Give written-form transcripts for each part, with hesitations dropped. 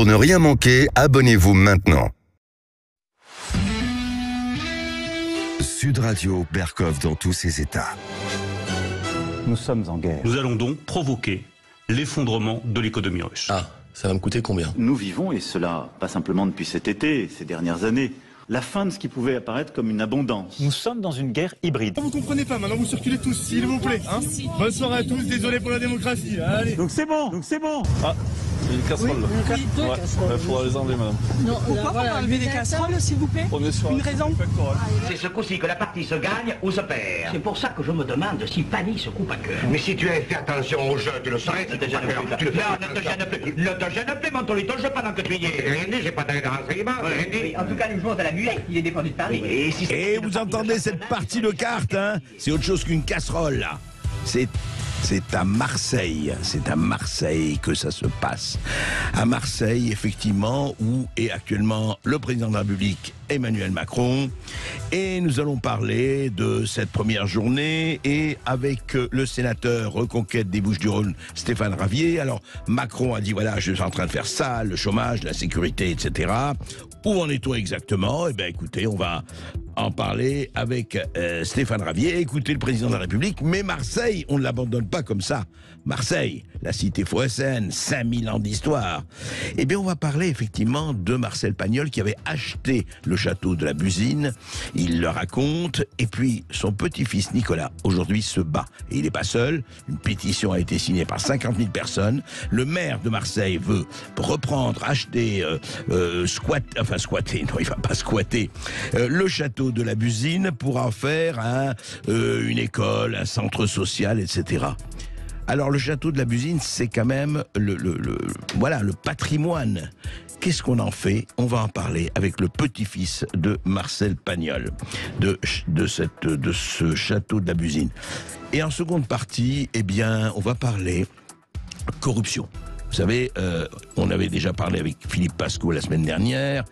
Pour ne rien manquer, abonnez-vous maintenant. Sud Radio, Berkov dans tous ses états. Nous sommes en guerre. Nous allons donc provoquer l'effondrement de l'économie russe. Ah, ça va me coûter combien? Nous vivons, et cela pas simplement depuis cet été, ces dernières années, la fin de ce qui pouvait apparaître comme une abondance. Nous sommes dans une guerre hybride. Vous comprenez pas, maintenant vous circulez tous, s'il vous plaît. Hein, bonne soirée à tous, désolé pour la démocratie. Allez. Donc c'est bon. Ah, il y a une casserole là. Oui, deux casseroles. Il faudra les enlever, madame. Non, pourquoi voilà, enlever des casseroles, s'il vous plaît? Une raison? C'est ce coup-ci que la partie se gagne ou se perd. C'est pour ça que je me demande si Fanny se coupe à cœur. Mais si tu avais fait attention au jeu, tu le saurais. Ne te gêne plus. Ne te gêne plus. Ne te gêne plus, Mantelito, je pendant que tu y es. Rien dit, j'ai pas donné de renseignements. En tout cas, nous jouons à la muette. Il est défendu de Paris. Et vous entendez cette partie de cartes, hein? C'est autre chose qu'une casserole, là. C'est à Marseille, que ça se passe. À Marseille, effectivement, où est actuellement le président de la République, Emmanuel Macron. Et nous allons parler de cette première journée et avec le sénateur Reconquête des Bouches-du-Rhône, Stéphane Ravier. Alors, Macron a dit, voilà, je suis en train de faire ça, le chômage, la sécurité, etc. Où en est-on exactement? Eh bien, écoutez, on va en parler avec Stéphane Ravier. Écoutez le président de la République. Mais Marseille, on ne l'abandonne pas comme ça. Marseille, la cité phocéenne, 5000 ans d'histoire. Eh bien, on va parler effectivement de Marcel Pagnol qui avait acheté le château de la Busine. Il le raconte. Et puis, son petit-fils Nicolas, aujourd'hui, se bat. Et il n'est pas seul. Une pétition a été signée par 50 000 personnes. Le maire de Marseille veut reprendre, acheter, squatter, non, il va pas squatter, le château de la Busine pour en faire une école, un centre social, etc. Alors le château de la Busine, c'est quand même le patrimoine. Qu'est-ce qu'on en fait? On va en parler avec le petit-fils de Marcel Pagnol, de ce château de la Busine. Et en seconde partie, eh bien, on va parler corruption. Vous savez, on avait déjà parlé avec Philippe Pasco la semaine dernière.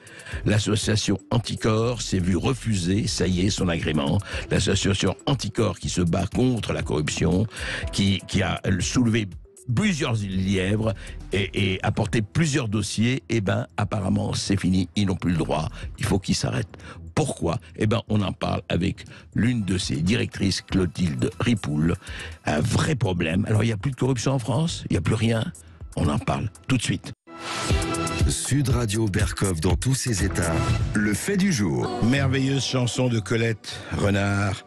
L'association Anticorps s'est vue refuser, ça y est, son agrément. L'association Anticorps qui se bat contre la corruption, qui a soulevé plusieurs lièvres et apporté plusieurs dossiers. Eh ben, apparemment, c'est fini. Ils n'ont plus le droit. Il faut qu'ils s'arrêtent. Pourquoi? Eh ben, on en parle avec l'une de ses directrices, Clotilde Ripoul. Un vrai problème. Alors, il n'y a plus de corruption en France? Il n'y a plus rien? On en parle tout de suite. Sud Radio, Berkov dans tous ses états. Le fait du jour. Merveilleuse chanson de Colette Renard.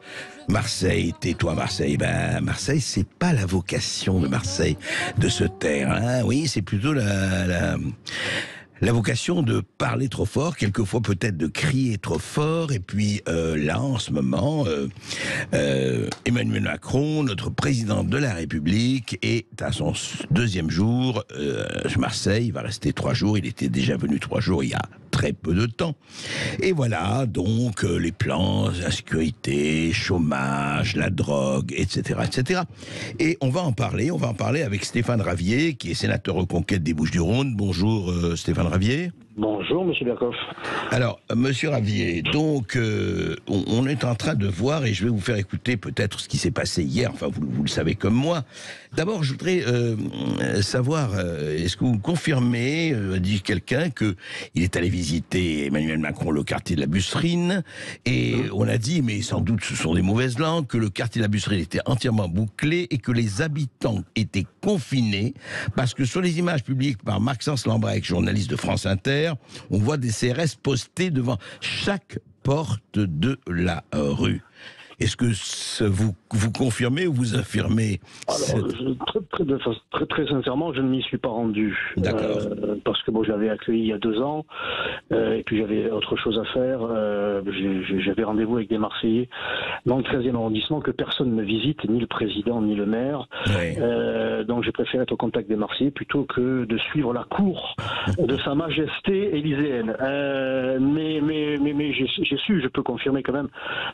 Marseille, tais-toi Marseille. Ben, Marseille, c'est pas la vocation de Marseille de se taire, hein. Oui, c'est plutôt la vocation de parler trop fort, quelquefois peut-être de crier trop fort. Et puis là, en ce moment, Emmanuel Macron, notre président de la République, est à son deuxième jour. Marseille, il va rester 3 jours. Il était déjà venu 3 jours il y a très peu de temps. Et voilà, donc, les plans, la sécurité, chômage, la drogue, etc., etc. Et on va en parler avec Stéphane Ravier, qui est sénateur Reconquête des Bouches-du-Rhône. Bonjour, Stéphane Ravier. Bonjour, monsieur Berkov. Alors, monsieur Ravier, donc, on est en train de voir, et je vais vous faire écouter peut-être ce qui s'est passé hier, enfin, vous le savez comme moi. D'abord, je voudrais savoir, est-ce que vous confirmez, dit quelqu'un, qu'il est allé visiter Emmanuel Macron le quartier de la Busserine, et on a dit, mais sans doute ce sont des mauvaises langues, que le quartier de la Busserine était entièrement bouclé et que les habitants étaient confinés, parce que sur les images publiées par Maxence Lambrec, journaliste de France Inter, on voit des CRS postés devant chaque porte de la rue. Est-ce que vous confirmez ou vous affirmez? Alors, très sincèrement, je ne m'y suis pas rendu. D'accord. Parce que bon, j'avais accueilli il y a 2 ans, et puis j'avais autre chose à faire. J'avais rendez-vous avec des Marseillais dans le 13e arrondissement que personne ne visite, ni le président, ni le maire. Oui. Donc j'ai préféré être au contact des Marseillais plutôt que de suivre la cour de Sa Majesté élyséenne. Mais je peux confirmer quand même,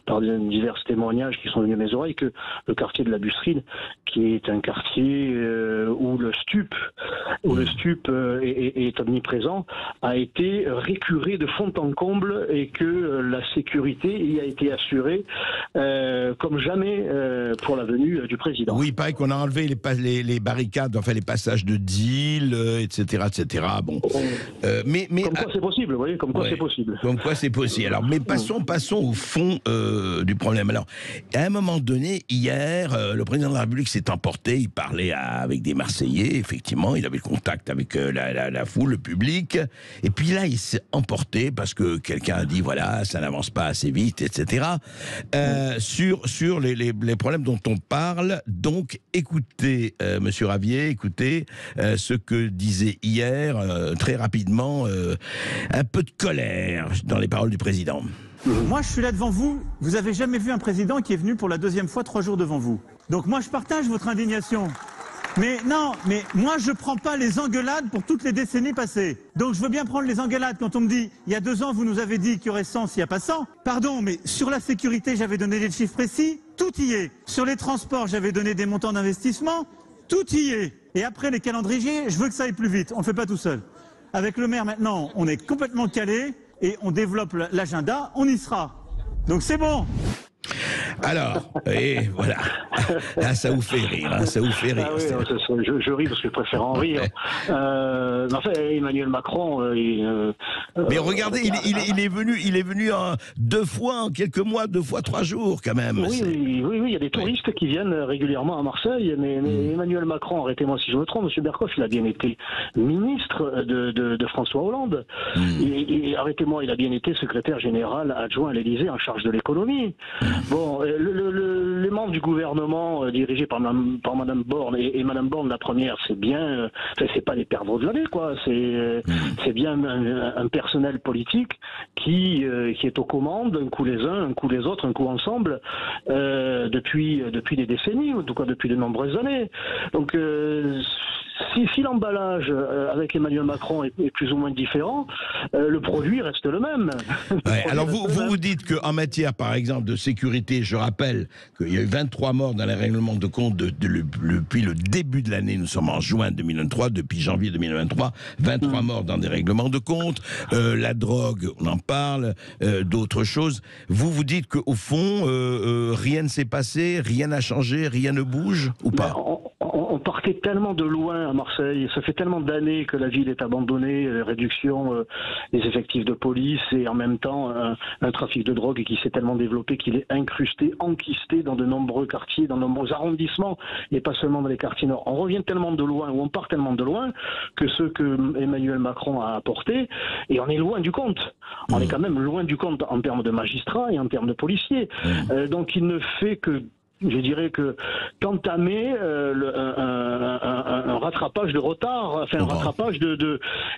par divers témoignages qui sont venus à mes oreilles, que le quartier de la Busserine, qui est un quartier où le stup est omniprésent, a été récuré de fond en comble et que la sécurité y a été assurée comme jamais pour la venue du président. Oui, il paraît qu'on a enlevé les barricades, enfin les passages de deal, etc., etc. Bon, bon. Mais comme quoi c'est possible, vous voyez, comme quoi c'est possible. Comme quoi c'est possible. Alors, mais passons au fond du problème. Alors, à un moment donné, hier, le président de la République s'est emporté. Il parlait avec des Marseillais. Effectivement, il avait le contact avec la foule, le public. Et puis là, il s'est emporté parce que quelqu'un a dit voilà, ça n'avance pas assez vite, etc. Sur les problèmes dont on parle. Donc, écoutez, Monsieur Ravier, écoutez ce que disait hier, très rapidement, un peu de colère dans les paroles du président. Moi, je suis là devant vous. Vous avez jamais vu un président qui est venu pour la deuxième fois 3 jours devant vous. Donc moi, je partage votre indignation. Mais non, mais moi, je prends pas les engueulades pour toutes les décennies passées. Donc je veux bien prendre les engueulades quand on me dit, il y a 2 ans, vous nous avez dit qu'il y aurait 100 s'il n'y a pas 100. Pardon, mais sur la sécurité, j'avais donné des chiffres précis. Tout y est. Sur les transports, j'avais donné des montants d'investissement. Tout y est. Et après, les calendriers, je veux que ça aille plus vite. On ne le fait pas tout seul. Avec le maire, maintenant, on est complètement calé et on développe l'agenda. On y sera. Donc c'est bon. Alors, et voilà. Là, ça vous fait rire, hein, ça vous fait rire. Ah oui, je ris parce que je préfère en rire. Enfin, Emmanuel Macron. Mais regardez, il est venu 2 fois en quelques mois, 2 fois 3 jours quand même. Oui, il y a des touristes qui viennent régulièrement à Marseille, mais Emmanuel Macron, arrêtez-moi si je me trompe, M. Bercoff, il a bien été ministre de François Hollande. Et arrêtez-moi, il a bien été secrétaire général adjoint à l'Élysée en charge de l'économie. Bon, les membres du gouvernement dirigés par Madame Borne, et Madame Borne, la première, c'est bien, c'est pas les perdreaux de l'année, quoi. C'est bien un personnel politique qui est aux commandes, un coup les uns, un coup les autres, un coup ensemble, depuis des décennies, en tout cas depuis de nombreuses années. Donc, si l'emballage avec Emmanuel Macron est plus ou moins différent, le produit reste le même. Ouais, alors vous dites qu'en matière, par exemple, de sécurité, je rappelle qu'il y a eu 23 morts dans les règlements de compte depuis le début de l'année. Nous sommes en juin 2023, depuis janvier 2023, 23 morts dans des règlements de compte. La drogue, on en parle, d'autres choses. Vous dites qu'au fond, rien ne s'est passé, rien n'a changé, rien ne bouge, ou pas? On partait tellement de loin à Marseille, ça fait tellement d'années que la ville est abandonnée, réduction des effectifs de police et en même temps un trafic de drogue qui s'est tellement développé qu'il est incrusté, enquisté dans de nombreux quartiers, dans de nombreux arrondissements et pas seulement dans les quartiers nord. On revient tellement de loin, ou on part tellement de loin que ce que Emmanuel Macron a apporté, et on est loin du compte. On est quand même loin du compte en termes de magistrats et en termes de policiers. Donc il ne fait que, je dirais que qu'entamer un rattrapage de retard, enfin un rattrapage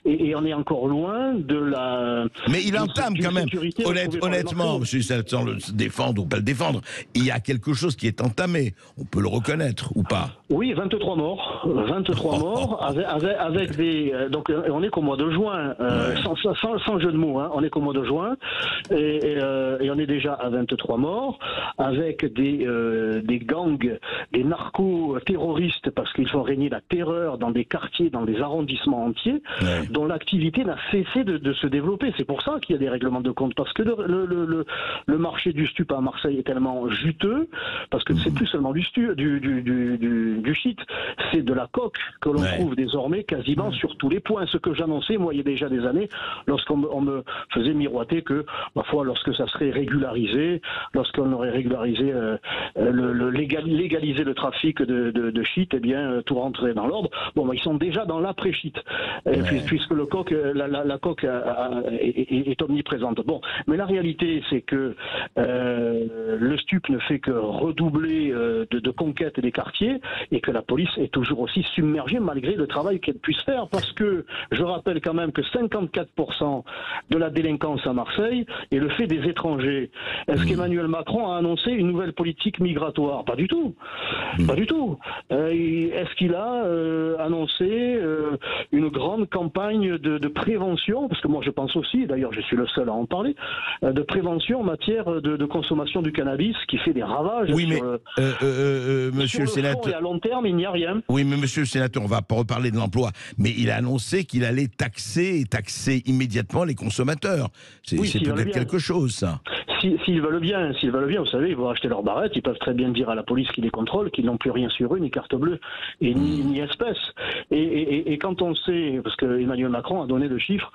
et on est encore loin de la. Mais il entame quand même. Honnêtement, monsieur, sans le défendre ou pas le défendre, il y a quelque chose qui est entamé. On peut le reconnaître ou pas? Oui, 23 morts, 23 morts avec des. Donc on est qu'au mois de juin, sans jeu de mots, hein, on est qu'au mois de juin et on est déjà à 23 morts avec des gangs, des narco-terroristes, parce qu'ils font régner la terreur dans des quartiers, dans des arrondissements entiers, dont l'activité n'a cessé de se développer. C'est pour ça qu'il y a des règlements de compte, parce que le marché du stup à Marseille est tellement juteux, parce que c'est plus seulement du shit, c'est de la coke que l'on trouve désormais quasiment sur tous les points. Ce que j'annonçais, moi, il y a déjà des années, lorsqu'on me faisait miroiter que, parfois, lorsque ça serait régularisé, lorsqu'on aurait régularisé légaliser le trafic de shit, eh bien, tout rentrait dans l'ordre. Bon, ils sont déjà dans l'après-shit, puisque la coque est omniprésente. Bon, mais la réalité, c'est que le stup ne fait que redoubler de conquête des quartiers et que la police est toujours aussi submergée malgré le travail qu'elle puisse faire, parce que je rappelle quand même que 54% de la délinquance à Marseille est le fait des étrangers. Est-ce qu'Emmanuel Macron a annoncé une nouvelle politique migratoire? Pas du tout. Pas du tout. Est-ce qu'il a annoncé une grande campagne de prévention, parce que moi je pense aussi, d'ailleurs je suis le seul à en parler, de prévention en matière de consommation du cannabis qui fait des ravages. Oui, mais monsieur le sénateur, et à long terme, il n'y a rien. Oui, mais monsieur le sénateur, on va pas reparler de l'emploi, mais il a annoncé qu'il allait taxer immédiatement les consommateurs. C'est peut-être quelque chose, ça. S'ils veulent bien, vous savez, ils vont acheter leur barrette, ils peuvent très bien dire à la police qui les contrôle qu'ils n'ont plus rien sur eux, ni carte bleue, et ni espèce. Et quand on sait, parce que Emmanuel Macron a donné le chiffre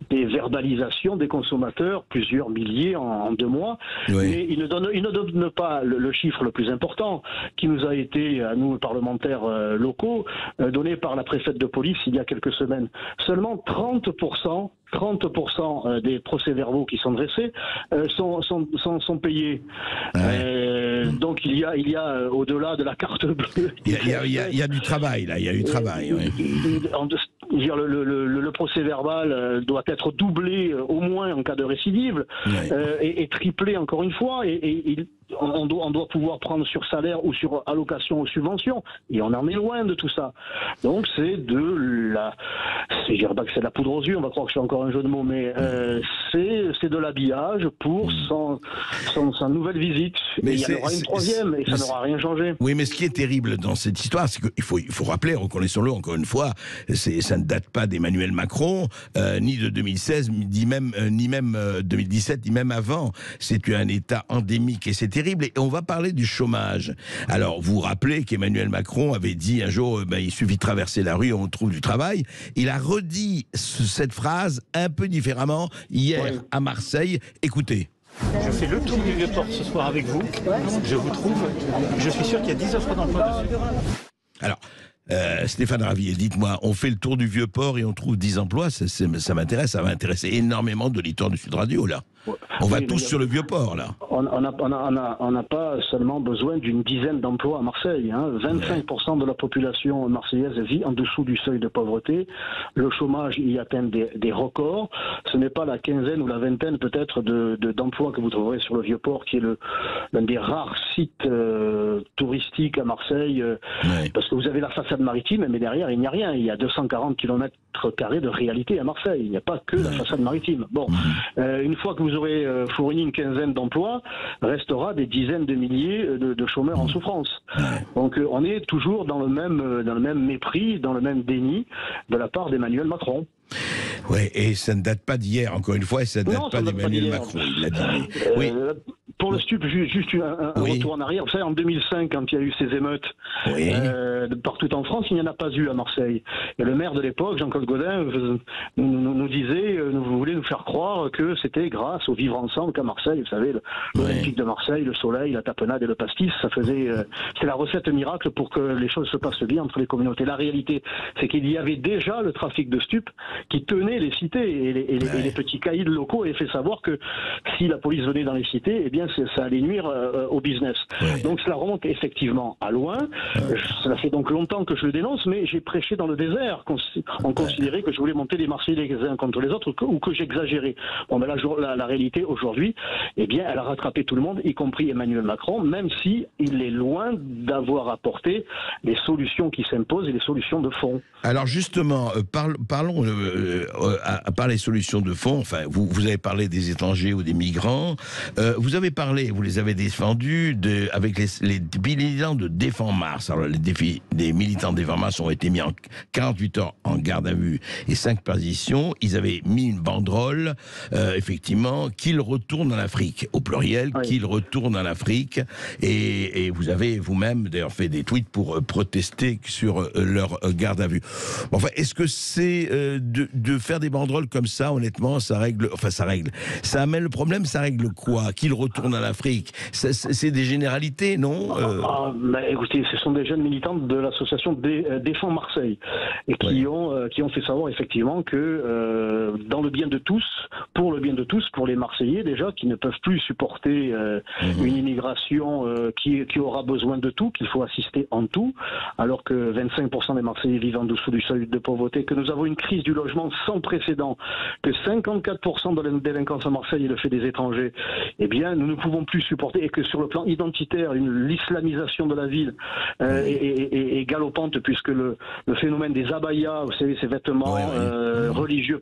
des verbalisations des consommateurs, plusieurs milliers en 2 mois, mais il ne donne pas le chiffre le plus important, qui nous a été, à nous parlementaires locaux, donné par la préfète de police il y a quelques semaines. Seulement 30% des procès-verbaux qui sont dressés sont payés. Donc il y a au-delà de la carte bleue. Il y a du travail là, il y a du travail. Le procès-verbal doit être doublé au moins en cas de récidive et triplé encore une fois. On doit pouvoir prendre sur salaire ou sur allocation ou subvention, et on en est loin de tout ça. Donc c'est de la poudre aux yeux, on va croire que c'est encore un jeu de mots, mais c'est de l'habillage pour sa nouvelle visite. Mais il y en aura une troisième, et ça n'aura rien changé. Oui, mais ce qui est terrible dans cette histoire, c'est qu'il faut rappeler, reconnaissons-le encore une fois, ça ne date pas d'Emmanuel Macron, ni de 2016, ni même 2017, ni même avant. C'est un État endémique, et c'est terrible. Et on va parler du chômage. Alors, vous vous rappelez qu'Emmanuel Macron avait dit un jour, il suffit de traverser la rue, on trouve du travail. Il a redit cette phrase un peu différemment hier à Marseille. Écoutez. Je fais le tour du Vieux-Port ce soir avec vous. Je vous trouve. Je suis sûr qu'il y a 10 offres d'emploi dessus. Alors, Stéphane Ravier, dites-moi, on fait le tour du Vieux-Port et on trouve 10 emplois, ça m'intéresse, ça va intéresser énormément de l'auditeurs du Sud Radio, là. On va tous sur le Vieux-Port, là. On n'a pas seulement besoin d'une dizaine d'emplois à Marseille. 25% de la population marseillaise vit en dessous du seuil de pauvreté. Le chômage y atteint des records. Ce n'est pas la quinzaine ou la vingtaine peut-être d'emplois que vous trouverez sur le Vieux-Port, qui est l'un des rares sites touristiques à Marseille. Parce que vous avez la façade maritime, mais derrière, il n'y a rien. Il y a 240 km² de réalité à Marseille. Il n'y a pas que la façade maritime. Bon, une fois que vous aurez fourni une quinzaine d'emplois, restera des dizaines de milliers de chômeurs en souffrance. Donc on est toujours dans le même mépris, dans le même déni de la part d'Emmanuel Macron. Oui, et ça ne date pas d'hier, encore une fois, et ça ne date pas d'Emmanuel Macron, il l'a dit. Oui. Pour le stup, juste un retour en arrière. Vous savez, en 2005, quand il y a eu ces émeutes partout en France, il n'y en a pas eu à Marseille. Et le maire de l'époque, Jean-Claude Gaudin, nous disait, vous voulez nous faire croire que c'était grâce au vivre ensemble qu'à Marseille, vous savez, l'Olympique de Marseille, le soleil, la tapenade et le pastis, c'est la recette miracle pour que les choses se passent bien entre les communautés. La réalité, c'est qu'il y avait déjà le trafic de stupes qui tenait les cités, et les petits caïds locaux avaient fait savoir que si la police venait dans les cités, eh bien ça allait nuire au business. Donc cela remonte effectivement à loin. Cela fait donc longtemps que je le dénonce, mais j'ai prêché dans le désert. On considérait que je voulais monter les Marseillais les uns contre les autres, ou que j'exagérais. Bon, ben la réalité aujourd'hui, eh bien, elle a rattrapé tout le monde, y compris Emmanuel Macron, même si il est loin d'avoir apporté les solutions qui s'imposent et les solutions de fond. Alors justement, parlons à part les solutions de fond. Enfin, vous avez parlé des étrangers ou des migrants. Vous avez parlé, vous les avez défendus avec les militants de Défends Mars. Alors les militants de Défends Mars ont été mis en 48 heures en garde à vue et 5 perquisitions. Ils avaient mis une banderole, effectivement, qu'ils retournent en Afrique, au pluriel, qu'ils retournent en Afrique. Et vous avez vous-même d'ailleurs fait des tweets pour protester sur leur garde à vue. Enfin, est-ce que c'est de faire des banderoles comme ça, honnêtement, ça amène le problème, ça règle quoi? Qu'ils retournent en Afrique? C'est des généralités, non? Écoutez, ce sont des jeunes militants de l'association Défends Marseille, et qui ont fait savoir effectivement que dans le bien de tous, pour les Marseillais déjà, qui ne peuvent plus supporter une immigration qui aura besoin de tout, qu'il faut assister en tout, alors que 25% des Marseillais vivent en dessous du seuil de pauvreté, que nous avons une crise du logement sans précédent, que 54% de la délinquance à Marseille est le fait des étrangers, eh bien nous ne pouvons plus supporter, et que sur le plan identitaire, l'islamisation de la ville est galopante, puisque le phénomène des abayas, vous savez, ces vêtements religieux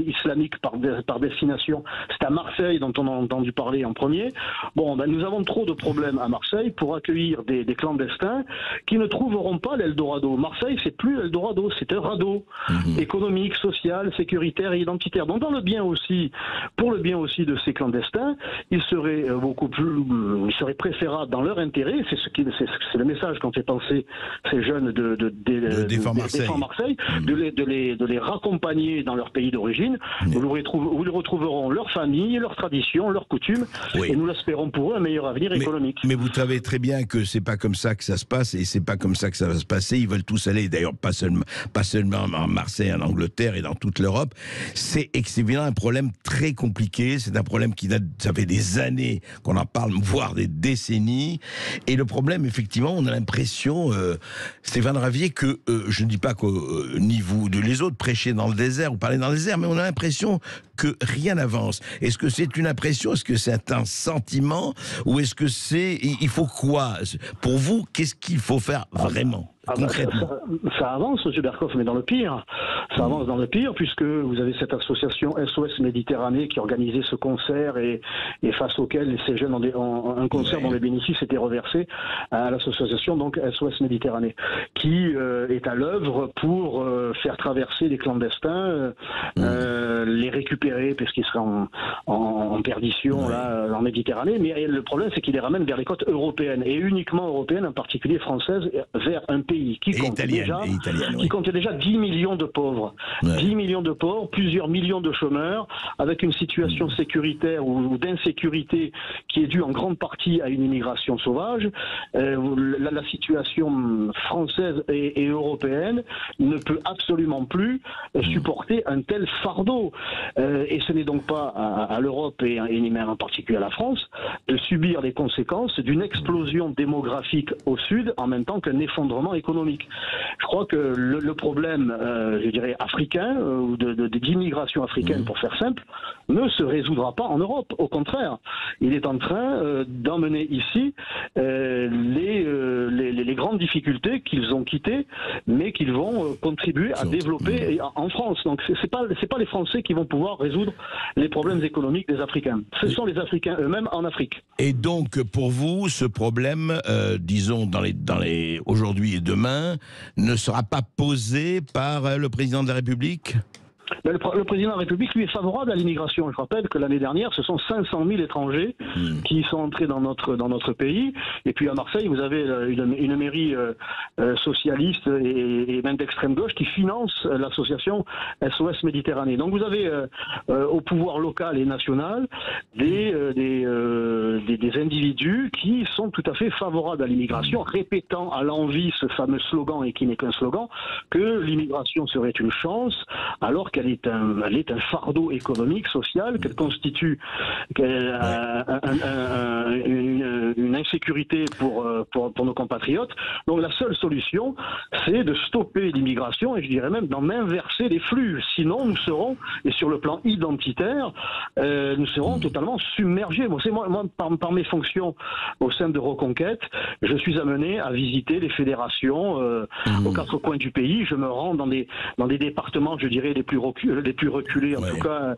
islamiques par destination. C'est à Marseille dont on a entendu parler en premier. Bon, ben, nous avons trop de problèmes à Marseille pour accueillir des clandestins qui ne trouveront pas l'Eldorado. Marseille, c'est plus l'Eldorado, c'est un radeau économique, social, sécuritaire et identitaire. Donc pour le bien aussi de ces clandestins, il serait préférable dans leur intérêt, c'est le message qu'ont fait penser ces jeunes de Défend Marseille, de les raccompagner dans leur pays d'origine, où ils retrouveront leur famille, leurs traditions, leurs coutumes, et nous l'espérons pour eux un meilleur avenir économique. Mais vous savez très bien que c'est pas comme ça que ça se passe, et c'est pas comme ça que ça va se passer. Ils veulent tous aller, d'ailleurs pas seulement en Marseille, en Angleterre et dans toute l'Europe. C'est évidemment un problème très compliqué, c'est un problème qui date, ça fait des années qu'on en parle, voire des décennies, et le problème, effectivement, on a l'impression, Stéphane Ravier, que je ne dis pas que ni vous, ni les autres, prêchez dans le désert ou parlez dans le désert, mais on a l'impression que rien n'avance. Est-ce que c'est une impression, est-ce que c'est un sentiment, ou est-ce que c'est... Il faut quoi? Pour vous, qu'est-ce qu'il faut faire vraiment? Concrètement. Ça avance, M. Berkoff, mais dans le pire. Ça avance dans le pire, puisque vous avez cette association SOS Méditerranée qui organisait ce concert et face auquel ces jeunes ont un concert dont les bénéfices étaient reversés à l'association donc SOS Méditerranée, qui est à l'œuvre pour faire traverser les clandestins, les récupérer puisqu'ils seraient en perdition là, en Méditerranée. Mais le problème, c'est qu'ils les ramènent vers les côtes européennes, et uniquement européennes, en particulier françaises, vers un pays qui comptait déjà 10 millions de pauvres. 10 millions de pauvres, plusieurs millions de chômeurs, avec une situation sécuritaire ou d'insécurité qui est due en grande partie à une immigration sauvage. La situation française et européenne ne peut absolument plus supporter un tel fardeau. Et ce n'est donc pas à l'Europe et même en particulier à la France de subir les conséquences d'une explosion démographique au sud en même temps qu'un effondrement économique. Je crois que le problème, je dirais, africain, ou d'immigration africaine, pour faire simple, ne se résoudra pas en Europe. Au contraire, il est en train d'emmener ici les grandes difficultés qu'ils ont quittées, mais qu'ils vont contribuer à développer en France. Donc c'est pas les Français qui vont pouvoir résoudre les problèmes économiques des Africains. Ce sont les Africains eux-mêmes en Afrique. Et donc, pour vous, ce problème, disons, aujourd'hui et demain, ne sera pas posé par le président de la République ? Le président de la République, lui, est favorable à l'immigration. Je rappelle que l'année dernière, ce sont 500 000 étrangers qui sont entrés dans notre pays. Et puis à Marseille, vous avez une mairie socialiste et même d'extrême gauche qui finance l'association SOS Méditerranée. Donc vous avez au pouvoir local et national des individus qui sont tout à fait favorables à l'immigration, répétant à l'envi ce fameux slogan, et qui n'est qu'un slogan, que l'immigration serait une chance, alors qu'elle est un fardeau économique, social, qu'elle constitue une insécurité pour nos compatriotes. Donc la seule solution, c'est de stopper l'immigration, et je dirais même d'en inverser les flux. Sinon, nous serons, et sur le plan identitaire, nous serons totalement submergés. Moi, par mes fonctions au sein de Reconquête, je suis amené à visiter les fédérations aux quatre coins du pays. Je me rends dans des départements, je dirais, les plus reculés, en tout cas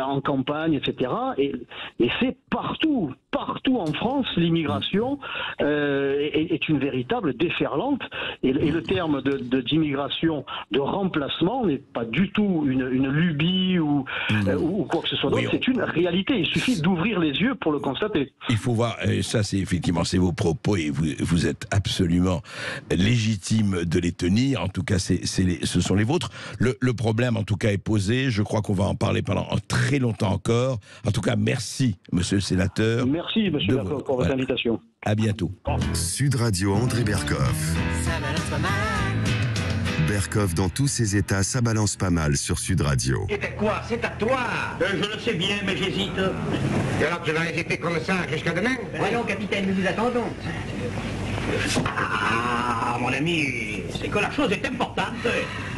en campagne, etc. Et c'est partout en France, l'immigration est une véritable déferlante. Et le terme d'immigration de remplacement n'est pas du tout une lubie ou quoi que ce soit d'autre. C'est une réalité. Il suffit d'ouvrir les yeux pour le constater. Il faut voir, et ça c'est effectivement vos propos, et vous êtes absolument légitime de les tenir. En tout cas, ce sont les vôtres. Le problème, en tout cas, est posé. Je crois qu'on va en parler pendant très longtemps encore. En tout cas, merci, monsieur le sénateur. Merci, monsieur Berkoff, pour votre invitation. À bientôt. Sud Radio, André Berkoff. Berkoff, dans tous ses états, ça balance pas mal sur Sud Radio. C'était quoi? C'est à toi. Je le sais bien, mais j'hésite. Et alors tu vas hésiter comme ça jusqu'à demain? Voyons, capitaine, nous vous attendons. Ah, mon ami, c'est que la chose est importante.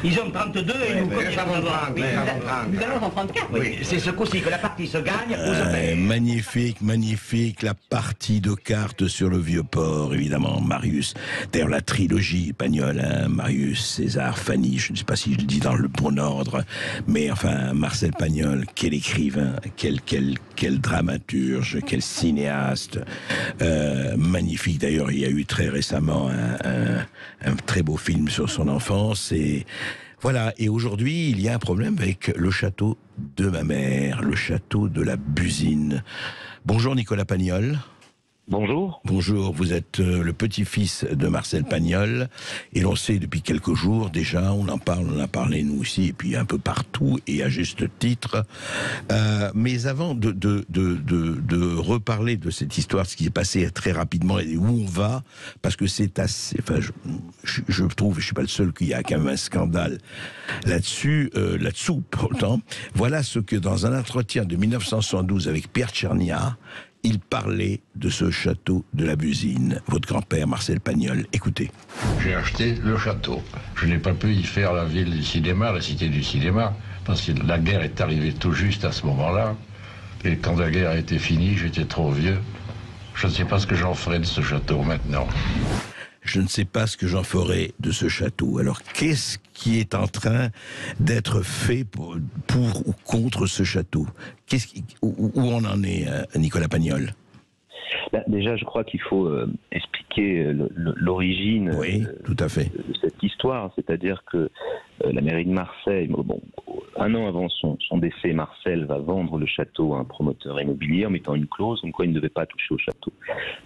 Ils ont 32 et nous nous allons en 34. Oui. C'est ce coup-ci que la partie se gagne ou se perd. Magnifique, magnifique, la partie de cartes sur le Vieux-Port, évidemment, Marius. D'ailleurs, la trilogie Pagnol, hein, Marius, César, Fanny, je ne sais pas si je le dis dans le bon ordre, mais enfin, Marcel Pagnol, quel écrivain, quel dramaturge, quel cinéaste, magnifique. D'ailleurs, il y a eu très récemment un très beau film sur son enfance, et voilà. Et aujourd'hui, il y a un problème avec le château de ma mère, le château de la Busine. Bonjour Nicolas Pagnol. Bonjour. Bonjour, vous êtes le petit-fils de Marcel Pagnol, et l'on sait depuis quelques jours déjà, on en parle, on en a parlé nous aussi, et puis un peu partout, et à juste titre. Mais avant de reparler de cette histoire, ce qui est passé très rapidement, et où on va, parce que c'est assez... Enfin, je trouve, je suis pas le seul, qu'il y a quand même un scandale là-dessus, pourtant. Voilà ce que, dans un entretien de 1972 avec Pierre Tchernia, il parlait de ce château de la Busine. Votre grand-père, Marcel Pagnol, écoutez. J'ai acheté le château. Je n'ai pas pu y faire la ville du cinéma, la cité du cinéma, parce que la guerre est arrivée tout juste à ce moment-là. Et quand la guerre a été finie, j'étais trop vieux. Je ne sais pas ce que j'en ferai de ce château maintenant. Je ne sais pas ce que j'en ferai de ce château. Alors, qu'est-ce qui est en train d'être fait pour ou contre ce château? Où on en est, Nicolas Pagnol? Déjà, je crois qu'il faut expliquer l'origine tout à fait. de cette histoire. C'est-à-dire que la mairie de Marseille, un an avant son décès, Marcel va vendre le château à un promoteur immobilier en mettant une clause comme quoi il ne devait pas toucher au château.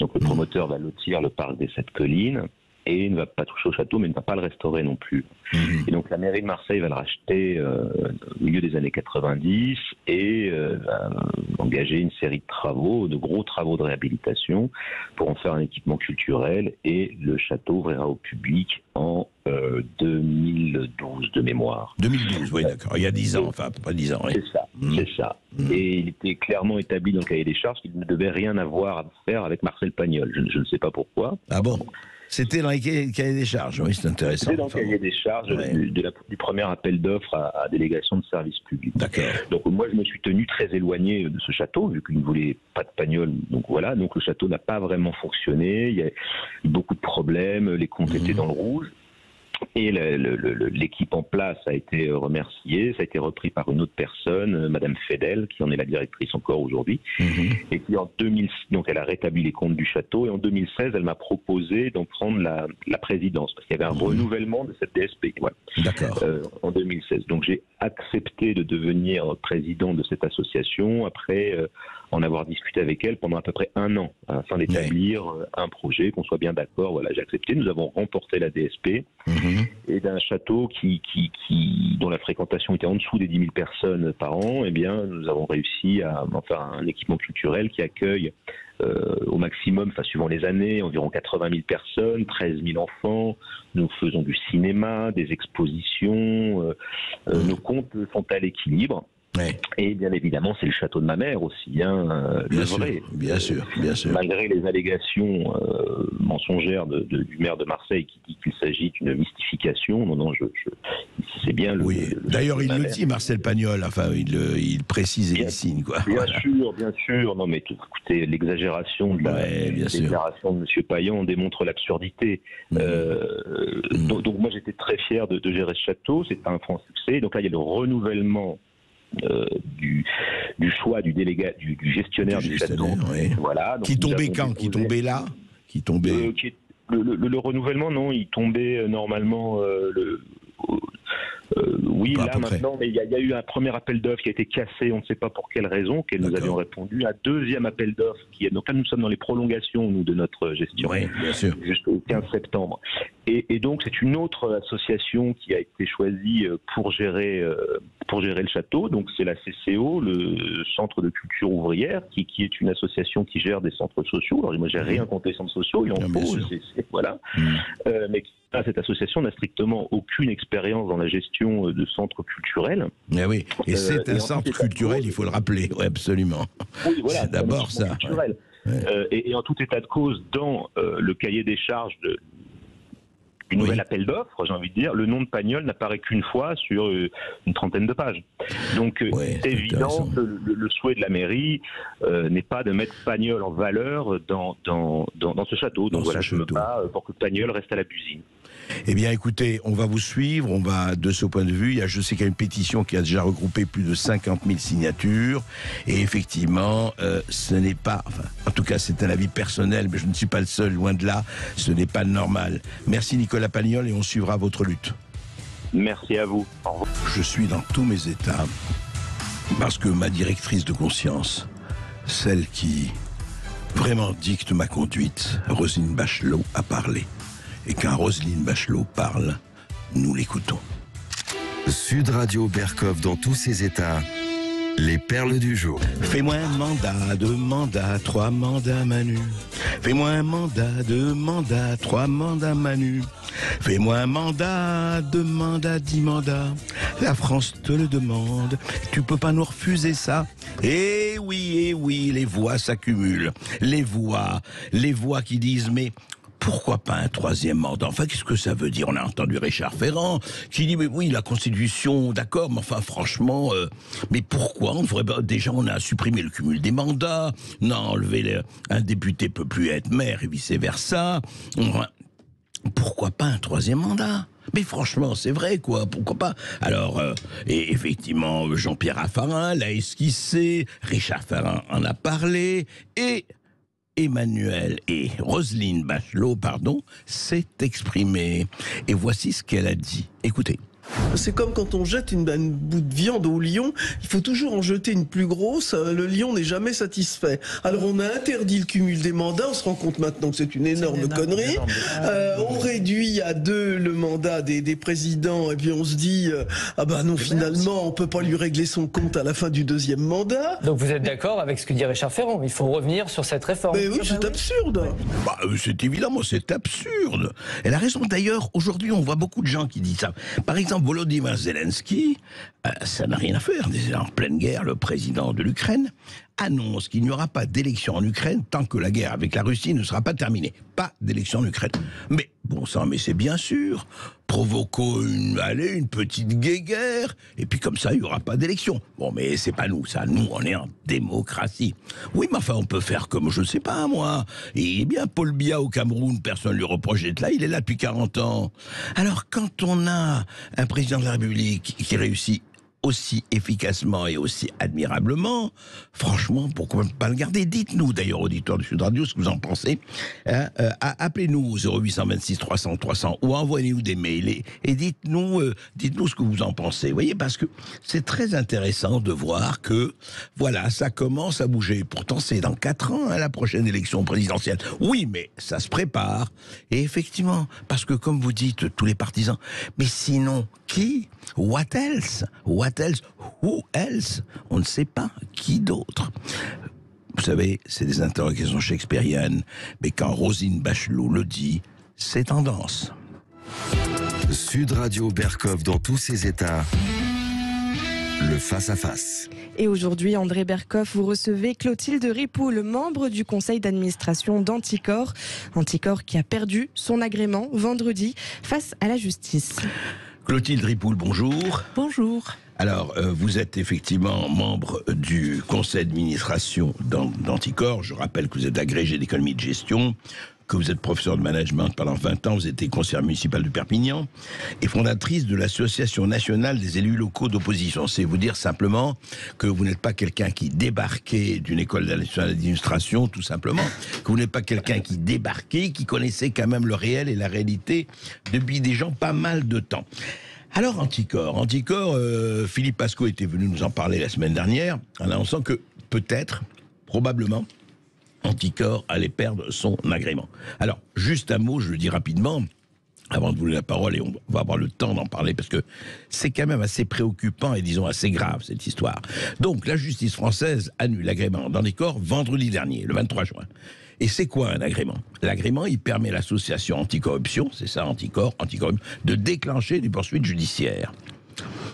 Donc le promoteur va lotir le parc des 7 collines et ne va pas toucher au château, mais ne va pas le restaurer non plus. Et donc la mairie de Marseille va le racheter au milieu des années 90 et va engager une série de travaux, de gros travaux de réhabilitation pour en faire un équipement culturel, et le château ouvrira au public en 2012 de mémoire. 2012, oui, d'accord. Il y a 10 ans, enfin, à peu près 10 ans. Oui. C'est ça, c'est ça. Et il était clairement établi dans le cahier des charges qu'il ne devait rien avoir à faire avec Marcel Pagnol. Je ne sais pas pourquoi. Ah bon? C'était dans les cahiers des charges, oui, c'est intéressant. C'était dans le cahier des charges du premier appel d'offres à délégation de service public. D'accord. Donc moi, je me suis tenu très éloigné de ce château, vu qu'il ne voulait pas de Pagnol. Donc voilà, donc le château n'a pas vraiment fonctionné, il y a eu beaucoup de problèmes, les comptes étaient dans le rouge. Et l'équipe en place a été remerciée, ça a été repris par une autre personne, Madame Fedel, qui en est la directrice encore aujourd'hui, et qui en 2000, donc elle a rétabli les comptes du château, et en 2016, elle m'a proposé d'en prendre la présidence, parce qu'il y avait un renouvellement de cette DSP. Voilà. D'accord. En 2016. Donc j'ai accepté de devenir président de cette association après en avoir discuté avec elle pendant à peu près un an, afin d'établir un projet, qu'on soit bien d'accord. Voilà, j'ai accepté. Nous avons remporté la DSP. Et d'un château dont la fréquentation était en dessous des 10 000 personnes par an, eh bien, nous avons réussi à en faire un équipement culturel qui accueille au maximum, enfin suivant les années, environ 80 000 personnes, 13 000 enfants. Nous faisons du cinéma, des expositions. Nos comptes sont à l'équilibre. Et bien évidemment, c'est le château de ma mère aussi, hein, bien sûr, bien sûr, bien sûr. Malgré les allégations mensongères du maire de Marseille qui dit qu'il s'agit d'une mystification, non, c'est bien le... Oui, d'ailleurs il le dit, Marcel Pagnol, enfin il précise et il signe, quoi. Bien sûr, non mais écoutez, l'exagération de la déclaration de M. Payan démontre l'absurdité. Donc moi j'étais très fier de gérer ce château, c'est un franc succès, donc là il y a le renouvellement du choix du délégat, du gestionnaire du château. Voilà. Donc qui tombait quand? Qui tombait là? Qui tombait... le renouvellement, non, il tombait normalement oui, là maintenant, mais il y a eu un premier appel d'offres qui a été cassé, on ne sait pas pour quelle raison, auquel nous avions répondu. Un deuxième appel d'offres donc là nous sommes dans les prolongations de notre gestion, bien sûr, jusqu'au 15 septembre. Et donc c'est une autre association qui a été choisie pour gérer le château. Donc c'est la CCO, le Centre de Culture Ouvrière, qui est une association qui gère des centres sociaux. Alors moi j'ai rien contre les centres sociaux, il en faut, voilà. Mais cette association n'a strictement aucune expérience dans la gestion de centres culturels. Mais oui, et c'est un centre culturel, il faut le rappeler, absolument. Oui, voilà, c'est d'abord ça. Et en tout état de cause, dans le cahier des charges une nouvelle appel d'offres, j'ai envie de dire, le nom de Pagnol n'apparaît qu'une fois sur une trentaine de pages. Donc c'est évident que le souhait de la mairie n'est pas de mettre Pagnol en valeur dans ce château. Donc voilà, je me bats pour que Pagnol reste à la Busine. Eh bien, écoutez, on va vous suivre. On va, de ce point de vue, je sais qu'il y a une pétition qui a déjà regroupé plus de 50 000 signatures. Et effectivement, ce n'est pas, en tout cas, c'est un avis personnel, mais je ne suis pas le seul, loin de là. Ce n'est pas normal. Merci Nicolas Pagnol et on suivra votre lutte. Merci à vous. Au revoir. Je suis dans tous mes états parce que ma directrice de conscience, celle qui vraiment dicte ma conduite, Roselyne Bachelot, a parlé. Et quand Roselyne Bachelot parle, nous l'écoutons. Sud Radio Berkov dans tous ses états. Les perles du jour. Fais-moi un mandat, 2 mandats, 3 mandats Manu. Fais-moi un mandat, 2 mandats, 3 mandats Manu. Fais-moi un mandat, 2 mandats, 10 mandats. La France te le demande. Tu peux pas nous refuser ça. Eh oui, les voix s'accumulent. Les voix qui disent mais pourquoi pas un 3e mandat? Enfin, qu'est-ce que ça veut dire? On a entendu Richard Ferrand qui dit, mais oui, la Constitution, d'accord, mais enfin, franchement, mais pourquoi on devrait pas... Déjà, on a supprimé le cumul des mandats, on a enlevé un député peut plus être maire et vice-versa. Pourquoi pas un 3e mandat? Mais franchement, c'est vrai, quoi, pourquoi pas? Alors, et effectivement, Jean-Pierre Raffarin l'a esquissé, Richard Ferrand en a parlé, et Emmanuel et Roselyne Bachelot, s'est exprimée. Et voici ce qu'elle a dit. Écoutez. C'est comme quand on jette une bout de viande au lion, il faut toujours en jeter une plus grosse, le lion n'est jamais satisfait. Alors on a interdit le cumul des mandats, on se rend compte maintenant que c'est une énorme connerie. On réduit à 2 le mandat des présidents, et puis on se dit, ah bah non, finalement, on peut pas lui régler son compte à la fin du 2e mandat. Donc vous êtes d'accord avec ce que dit Richard Ferrand, il faut revenir sur cette réforme. Mais oui, c'est absurde. Bah, c'est évidemment, c'est absurde. Elle a raison. D'ailleurs, aujourd'hui, on voit beaucoup de gens qui disent ça. Par exemple, Volodymyr Zelensky, ça n'a rien à faire. En pleine guerre, le président de l'Ukraine annonce qu'il n'y aura pas d'élection en Ukraine tant que la guerre avec la Russie ne sera pas terminée. Pas d'élection en Ukraine. Mais bon sang, mais c'est bien sûr. Provoquons une petite guéguerre, et puis comme ça, il n'y aura pas d'élection. Bon, mais c'est pas nous, ça. Nous, on est en démocratie. Oui, mais enfin, on peut faire comme, je sais pas, moi. Et bien, Paul Biya au Cameroun, personne ne lui reproche d'être là, il est là depuis 40 ans. Alors, quand on a un président de la République qui réussit aussi efficacement et aussi admirablement, franchement, pourquoi pas le garder? Dites-nous, d'ailleurs, auditeurs de Sud Radio, ce que vous en pensez. Appelez-nous au 0826 300 300 ou envoyez-nous des mails et dites-nous ce que vous en pensez. Vous voyez, parce que c'est très intéressant de voir que, voilà, ça commence à bouger. Pourtant, c'est dans 4 ans, la prochaine élection présidentielle. Oui, mais ça se prépare. Et effectivement, parce que comme vous dites, tous les partisans, mais sinon, qui? What else? What else? Who else? On ne sait pas. Qui d'autre? Vous savez, c'est des interrogations shakespeariennes, mais quand Roselyne Bachelot le dit, c'est tendance. Sud Radio Berkov dans tous ses états. Le face-à-face. Et aujourd'hui, André Berkov, vous recevez Clotilde Ripoul, membre du conseil d'administration d'Anticor. Anticor qui a perdu son agrément vendredi face à la justice. Clotilde Ripoul, bonjour. Bonjour. Alors, vous êtes effectivement membre du conseil d'administration d'Anticor. Je rappelle que vous êtes agrégé d'économie de gestion, que vous êtes professeur de management pendant 20 ans, vous êtes conseillère municipale de Perpignan et fondatrice de l'Association nationale des élus locaux d'opposition. C'est vous dire simplement que vous n'êtes pas quelqu'un qui débarquait d'une école nationale d'administration, tout simplement, que vous n'êtes pas quelqu'un qui débarquait, qui connaissait quand même le réel et la réalité depuis des gens pas mal de temps. Alors Anticor, Philippe Pasco était venu nous en parler la semaine dernière, en annonçant que peut-être, probablement, Anticor allait perdre son agrément. Alors, juste un mot, je le dis rapidement, avant de vous donner la parole, et on va avoir le temps d'en parler, parce que c'est quand même assez préoccupant et disons assez grave, cette histoire. Donc, la justice française annule l'agrément d'Anticor vendredi dernier, le 23 juin. Et c'est quoi un agrément? L'agrément, il permet à l'association anticorruption, c'est ça, Anticor, de déclencher des poursuites judiciaires.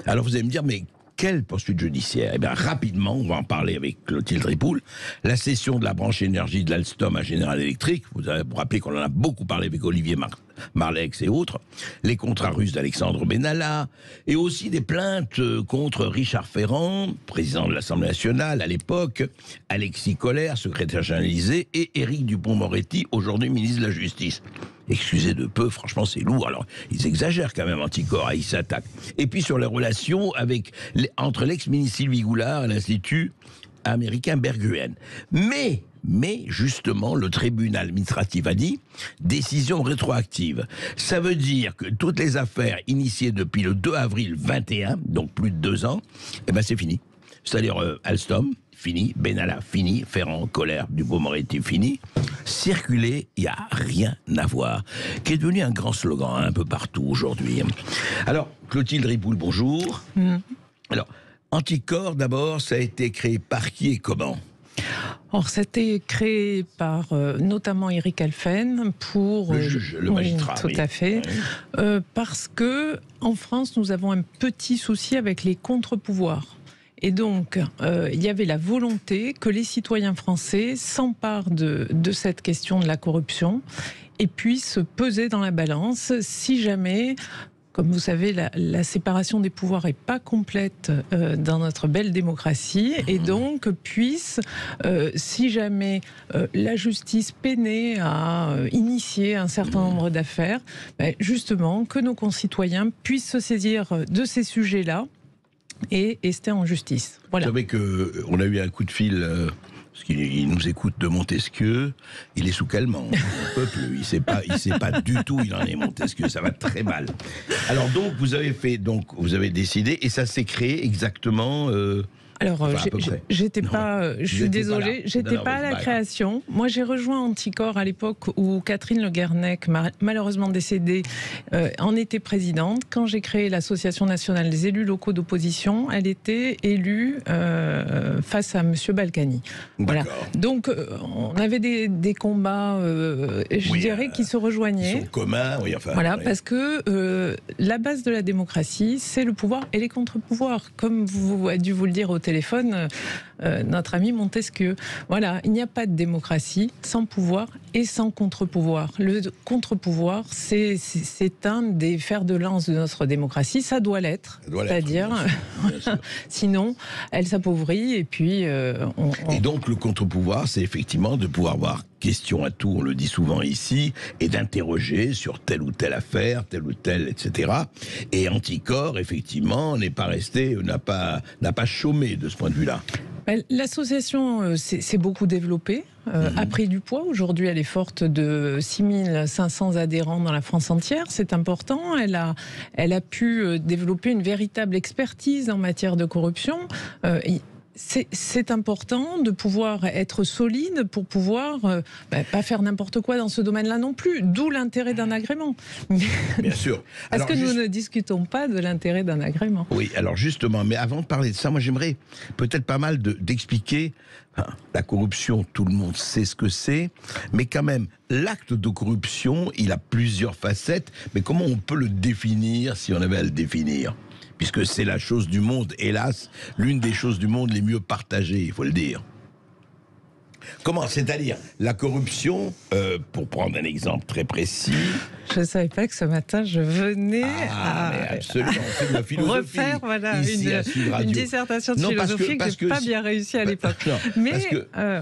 Alors vous allez me dire, mais Quelle poursuite judiciaire? Eh bien, rapidement, on va en parler avec Clotilde Ripoul. La cession de la branche énergie de l'Alstom à General Electric, vous rappelez qu'on en a beaucoup parlé avec Olivier Marleix et autres, les contrats russes d'Alexandre Benalla, et aussi des plaintes contre Richard Ferrand, président de l'Assemblée nationale à l'époque, Alexis Collère, secrétaire général et Éric Dupond-Moretti, aujourd'hui ministre de la Justice. Excusez de peu, franchement c'est lourd. Alors ils exagèrent quand même, Anticor, ils s'attaquent. Et puis sur les relations entre l'ex-ministre Sylvie Goulard et l'Institut américain Berggruen. Mais justement, le tribunal administratif a dit décision rétroactive. Ça veut dire que toutes les affaires initiées depuis le 2 avril 21, donc plus de 2 ans, eh ben c'est fini. C'est-à-dire Alstom, fini, Benalla, fini, Ferrand, Collère, Dupond-Moretti, fini. Circuler, il n'y a rien à voir. Qui est devenu un grand slogan un peu partout aujourd'hui. Alors, Clotilde Ripoul, bonjour. Alors, Anticor, d'abord, ça a été créé par qui et comment? Alors, ça a été créé par notamment Eric Alphen pour... Le juge, le magistrat. Oui, tout à fait. Oui. Parce que, en France, nous avons un petit souci avec les contre-pouvoirs. Et donc, il y avait la volonté que les citoyens français s'emparent de cette question de la corruption et puissent peser dans la balance si jamais... Comme vous savez, la séparation des pouvoirs n'est pas complète dans notre belle démocratie et donc puisse, si jamais la justice peinait à initier un certain nombre d'affaires, justement que nos concitoyens puissent se saisir de ces sujets-là et c'était en justice. Voilà. Vous savez qu'on a eu un coup de fil... parce qu'il nous écoute de Montesquieu, il est sous calmant. Le peuple, il sait pas du tout, il en est Montesquieu, ça va très mal. Alors donc, vous avez décidé, et ça s'est créé exactement... Alors, j'étais pas, je suis désolée, j'étais pas à la création. Moi, j'ai rejoint Anticor à l'époque où Catherine Le Guernec, malheureusement décédée, en était présidente. Quand j'ai créé l'Association nationale des élus locaux d'opposition, elle était élue face à Monsieur Balkany. Voilà. Donc, on avait des combats, je dirais, qui se rejoignaient. Ils sont communs, oui, enfin. Voilà, parce que la base de la démocratie, c'est le pouvoir et les contre-pouvoirs. Comme vous a dû vous le dire au téléphone, notre ami Montesquieu. Voilà, il n'y a pas de démocratie sans pouvoir et sans contre-pouvoir. Le contre-pouvoir, c'est un des fers de lance de notre démocratie. Ça doit l'être, c'est-à-dire, sinon, elle s'appauvrit et puis... Et donc, le contre-pouvoir, c'est effectivement de pouvoir avoir question à tout, on le dit souvent ici, et d'interroger sur telle ou telle affaire, telle ou telle, etc. Et Anticor, effectivement, n'a pas chômé de ce point de vue-là. L'association s'est beaucoup développée, a pris du poids. Aujourd'hui, elle est forte de 6500 adhérents dans la France entière. C'est important. Elle a pu développer une véritable expertise en matière de corruption. C'est important de pouvoir être solide pour pouvoir pas faire n'importe quoi dans ce domaine-là non plus. D'où l'intérêt d'un agrément. Bien sûr. Est-ce que nous ne discutons pas de l'intérêt d'un agrément? Oui, alors justement, mais avant de parler de ça, moi j'aimerais peut-être pas mal d'expliquer la corruption, tout le monde sait ce que c'est, mais quand même, l'acte de corruption, il a plusieurs facettes, mais comment on peut le définir si on avait à le définir ? Puisque c'est la chose du monde, hélas, l'une des choses du monde les mieux partagées, il faut le dire. Comment? C'est-à-dire, la corruption, pour prendre un exemple très précis... Je ne savais pas que ce matin, je venais mais absolument, c'est de la philosophie. Refaire une dissertation de philosophie que je n'ai pas bien réussi à l'époque.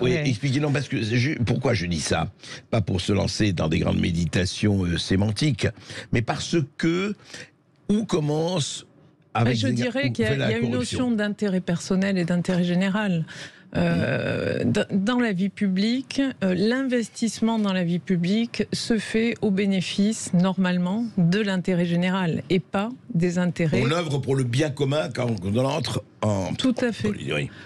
Expliquez-nous, parce que pourquoi je dis ça? Pas pour se lancer dans des grandes méditations sémantiques, mais parce que où commence... Je dirais qu'il y a une notion d'intérêt personnel et d'intérêt général. Dans la vie publique, l'investissement dans la vie publique se fait au bénéfice, normalement, de l'intérêt général et pas des intérêts... On œuvre pour le bien commun quand on entre en... Tout à fait.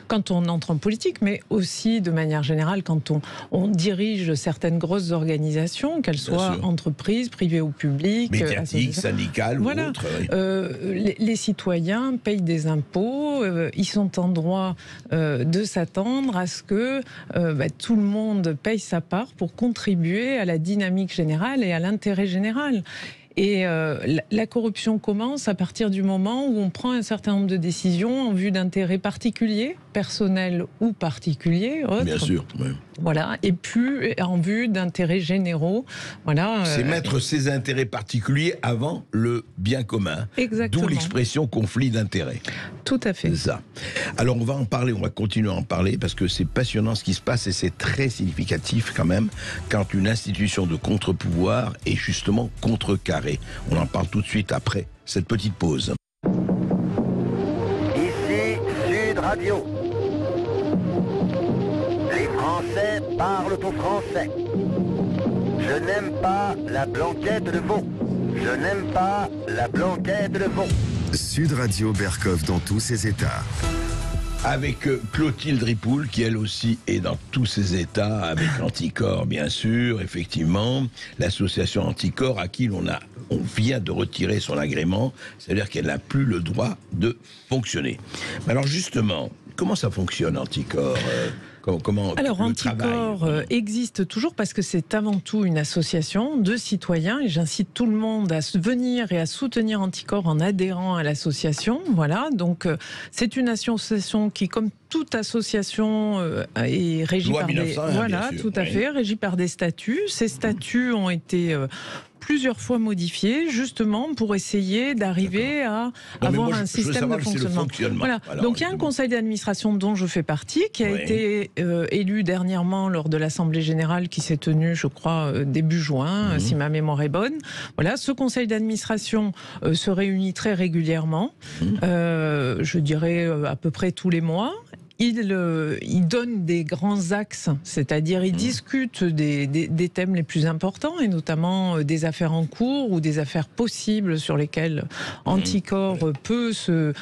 Quand on entre en politique, mais aussi de manière générale quand on dirige certaines grosses organisations, qu'elles soient entreprises, privées ou publiques, médiatiques, syndicales ou autres. Oui. Les citoyens payent des impôts, ils sont en droit de s'attendre à ce que tout le monde paye sa part pour contribuer à la dynamique générale et à l'intérêt général. Et la corruption commence à partir du moment où on prend un certain nombre de décisions en vue d'intérêts particuliers, personnels ou particuliers, autres. Bien sûr. Oui. Voilà, et puis en vue d'intérêts généraux. Voilà. C'est mettre ses intérêts particuliers avant le bien commun. Exactement. D'où l'expression conflit d'intérêts. Tout à fait. C'est ça. Alors on va en parler, on va continuer à en parler parce que c'est passionnant ce qui se passe et c'est très significatif quand même quand une institution de contre-pouvoir est justement contrecarrée. On en parle tout de suite après cette petite pause. Ici Sud Radio. Les Français parlent au français. Je n'aime pas la blanquette de veau. Je n'aime pas la blanquette de veau. Sud Radio Berkov dans tous ses états. Avec Clotilde Ripoul, qui elle aussi est dans tous ses états, avec Anticorps bien sûr, effectivement, l'association Anticorps à qui on vient de retirer son agrément, c'est-à-dire qu'elle n'a plus le droit de fonctionner. Mais alors justement, comment ça fonctionne Anticorps Alors, Anticorps existe toujours parce que c'est avant tout une association de citoyens et j'incite tout le monde à venir et à soutenir Anticorps en adhérant à l'association. Voilà, donc c'est une association qui, comme toute association, est régie par des... Voilà, tout à fait, régie par des statuts. Ces statuts ont été... plusieurs fois modifiés, justement pour essayer d'arriver à avoir un système de fonctionnement. Voilà. Donc il y a un conseil d'administration dont je fais partie, qui a été élu dernièrement lors de l'Assemblée Générale qui s'est tenue, je crois, début juin, si ma mémoire est bonne. Voilà, ce conseil d'administration se réunit très régulièrement, je dirais à peu près tous les mois. Il donne des grands axes, c'est-à-dire il discute des thèmes les plus importants et notamment des affaires en cours ou des affaires possibles sur lesquelles Anticorps peut se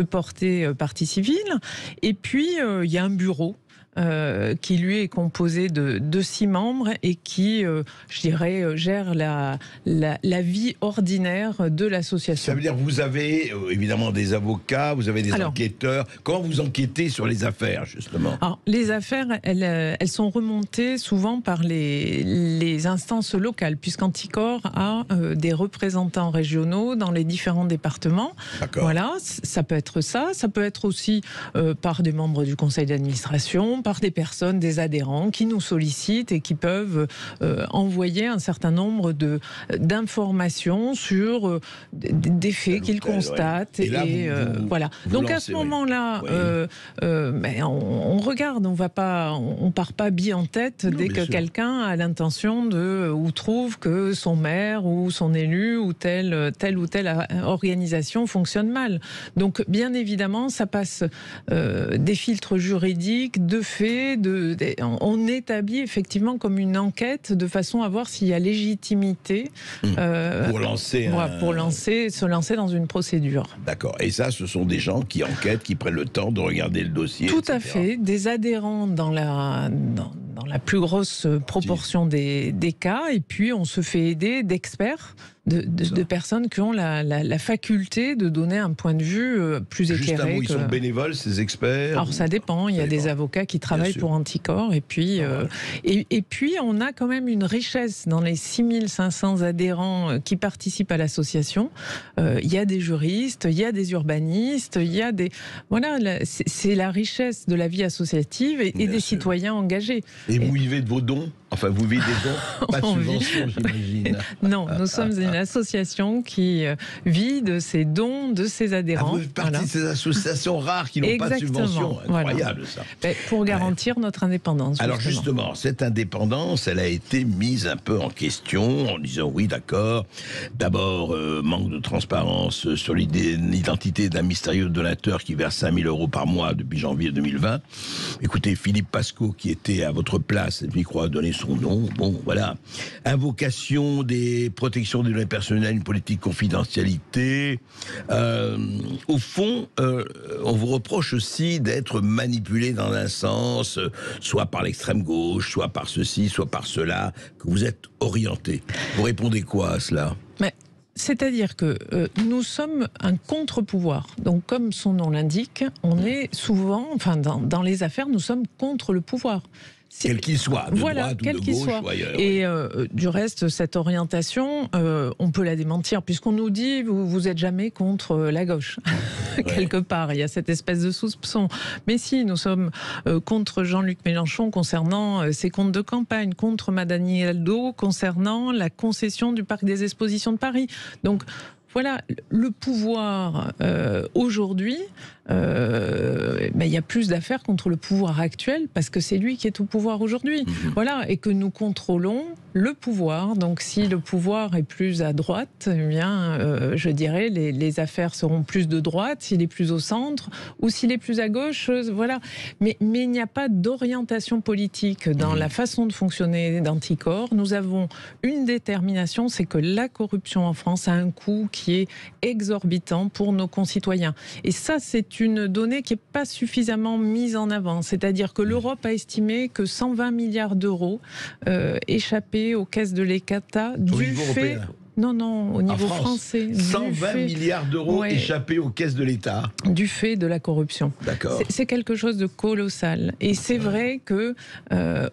porter partie civile. Et puis il y a un bureau qui lui est composé de 6 membres et qui, je dirais, gère la vie ordinaire de l'association. Ça veut dire que vous avez évidemment des avocats, vous avez des enquêteurs. Comment vous enquêtez sur les affaires, justement? Alors, les affaires, elles sont remontées souvent par les instances locales, puisqu'Anticorps a des représentants régionaux dans les différents départements. Voilà, ça peut être ça. Ça peut être aussi par des membres du conseil d'administration, par des personnes, des adhérents qui nous sollicitent et qui peuvent envoyer un certain nombre d'informations sur des faits qu'ils constatent. Et là, voilà. Donc à ce moment-là, on regarde, on part pas bille en tête dès que quelqu'un a l'intention ou trouve que son maire ou son élu ou telle ou telle organisation fonctionne mal. Donc bien évidemment, ça passe des filtres juridiques, de faits, on établit effectivement comme une enquête de façon à voir s'il y a légitimité pour se lancer dans une procédure. D'accord. Et ça, ce sont des gens qui enquêtent, qui prennent le temps de regarder le dossier. Tout à fait. Des adhérents dans la plus grosse proportion des cas, et puis on se fait aider d'experts, de personnes qui ont la faculté de donner un point de vue plus éclairé. Juste un mot, ils sont bénévoles, ces experts? Alors ça dépend, il y a des avocats qui travaillent pour Anticorps, et puis, et puis on a quand même une richesse dans les 6500 adhérents qui participent à l'association. Il y a des juristes, il y a des urbanistes, il y a des... Voilà, c'est la richesse de la vie associative et des citoyens engagés. Et vous vivez de vos dons? Enfin, vous vivez des dons, pas de subventions, j'imagine. Non, nous sommes une association qui vit de ses dons, de ses adhérents. Vous faites partie de ces associations rares qui n'ont pas de subventions. Incroyable, ça. Pour garantir notre indépendance. Alors justement, cette indépendance, elle a été mise un peu en question en disant oui, d'accord. D'abord, manque de transparence sur l'identité d'un mystérieux donateur qui verse 5 000 € par mois depuis janvier 2020. Écoutez, Philippe Pascot, qui était à votre place, je crois, a donné son nom. Bon, voilà. Invocation des protections des données personnelles, une politique de confidentialité. Au fond, on vous reproche aussi d'être manipulé dans un sens, soit par l'extrême gauche, soit par ceci, soit par cela, que vous êtes orienté. Vous répondez quoi à cela? C'est-à-dire que nous sommes un contre-pouvoir. Donc, comme son nom l'indique, on est souvent, enfin, dans les affaires, nous sommes contre le pouvoir. Quel qu'il soit, de voilà, droite quel ou de qu'il gauche soit. ou ailleurs. Et du reste, cette orientation, on peut la démentir, puisqu'on nous dit vous n'êtes jamais contre la gauche. Quelque part, il y a cette espèce de soupçon. Mais si, nous sommes contre Jean-Luc Mélenchon concernant ses comptes de campagne, contre Madame Hidalgo concernant la concession du parc des Expositions de Paris. Donc, voilà, le pouvoir aujourd'hui, il y a plus d'affaires contre le pouvoir actuel parce que c'est lui qui est au pouvoir aujourd'hui. Voilà, et que nous contrôlons le pouvoir. Donc si le pouvoir est plus à droite, eh bien, je dirais les affaires seront plus de droite. S'il est plus au centre ou s'il est plus à gauche, voilà. Mais il n'y a pas d'orientation politique dans la façon de fonctionner d'Anticor. Nous avons une détermination, c'est que la corruption en France a un coût qui est exorbitant pour nos concitoyens. Et ça, c'est une donnée qui n'est pas suffisamment mise en avant. C'est-à-dire que l'Europe a estimé que 120 milliards d'euros échappaient aux caisses de l'État du fait... Européen. Non, au niveau français. 120 milliards d'euros échappés aux caisses de l'État. Du fait de la corruption. D'accord. C'est quelque chose de colossal. Et c'est vrai que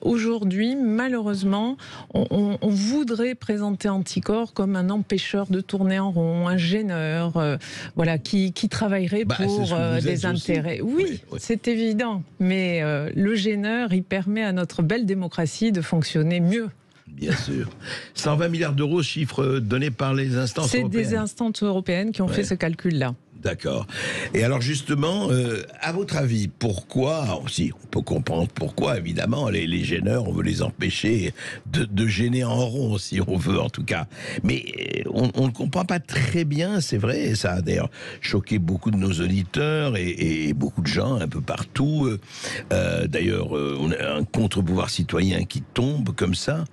aujourd'hui, malheureusement, on voudrait présenter Anticor comme un empêcheur de tourner en rond, un gêneur, voilà, qui travaillerait pour des intérêts. Oui, c'est évident. Mais le gêneur, il permet à notre belle démocratie de fonctionner mieux. Bien sûr. 120 milliards d'euros, chiffre donné par les instances européennes. C'est des instances européennes qui ont fait ce calcul-là. D'accord. Et alors justement, à votre avis, pourquoi, si on peut comprendre pourquoi, évidemment, les gêneurs, on veut les empêcher de gêner en rond, si on veut en tout cas. Mais on ne comprend pas très bien, c'est vrai, ça a d'ailleurs choqué beaucoup de nos auditeurs et beaucoup de gens un peu partout. D'ailleurs, on a un contre-pouvoir citoyen qui tombe comme ça.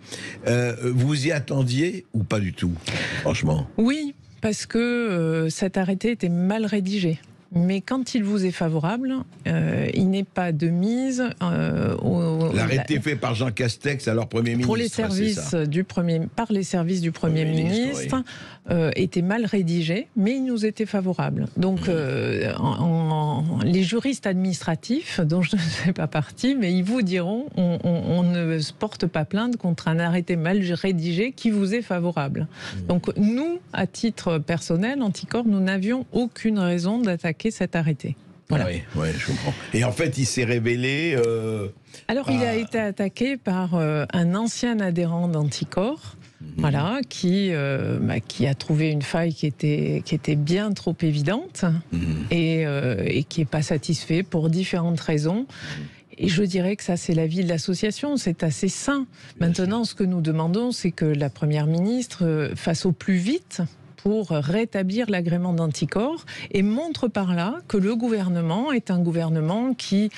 Vous y attendiez ou pas du tout, franchement? Oui. Parce que cet arrêté était mal rédigé. Mais quand il vous est favorable, il n'est pas de mise. L'arrêté fait par Jean Castex, alors Premier ministre. Pour les services par les services du Premier ministre, était mal rédigé, mais il nous était favorable. Donc, les juristes administratifs, dont je ne fais pas partie, mais ils vous diront, on ne se porte pas plainte contre un arrêté mal rédigé qui vous est favorable. Donc, nous, à titre personnel, Anticor, nous n'avions aucune raison d'attaquer cet arrêté. Voilà. Oui, je comprends. Et en fait, il s'est révélé... Alors, il a été attaqué par un ancien adhérent d'Anticor, voilà, qui a trouvé une faille qui était bien trop évidente et qui n'est pas satisfait pour différentes raisons. Et je dirais que ça, c'est la vie de l'association, c'est assez sain. Maintenant, ce que nous demandons, c'est que la Première ministre fasse au plus vite pour rétablir l'agrément d'Anticor et montre par là que le gouvernement est un gouvernement qui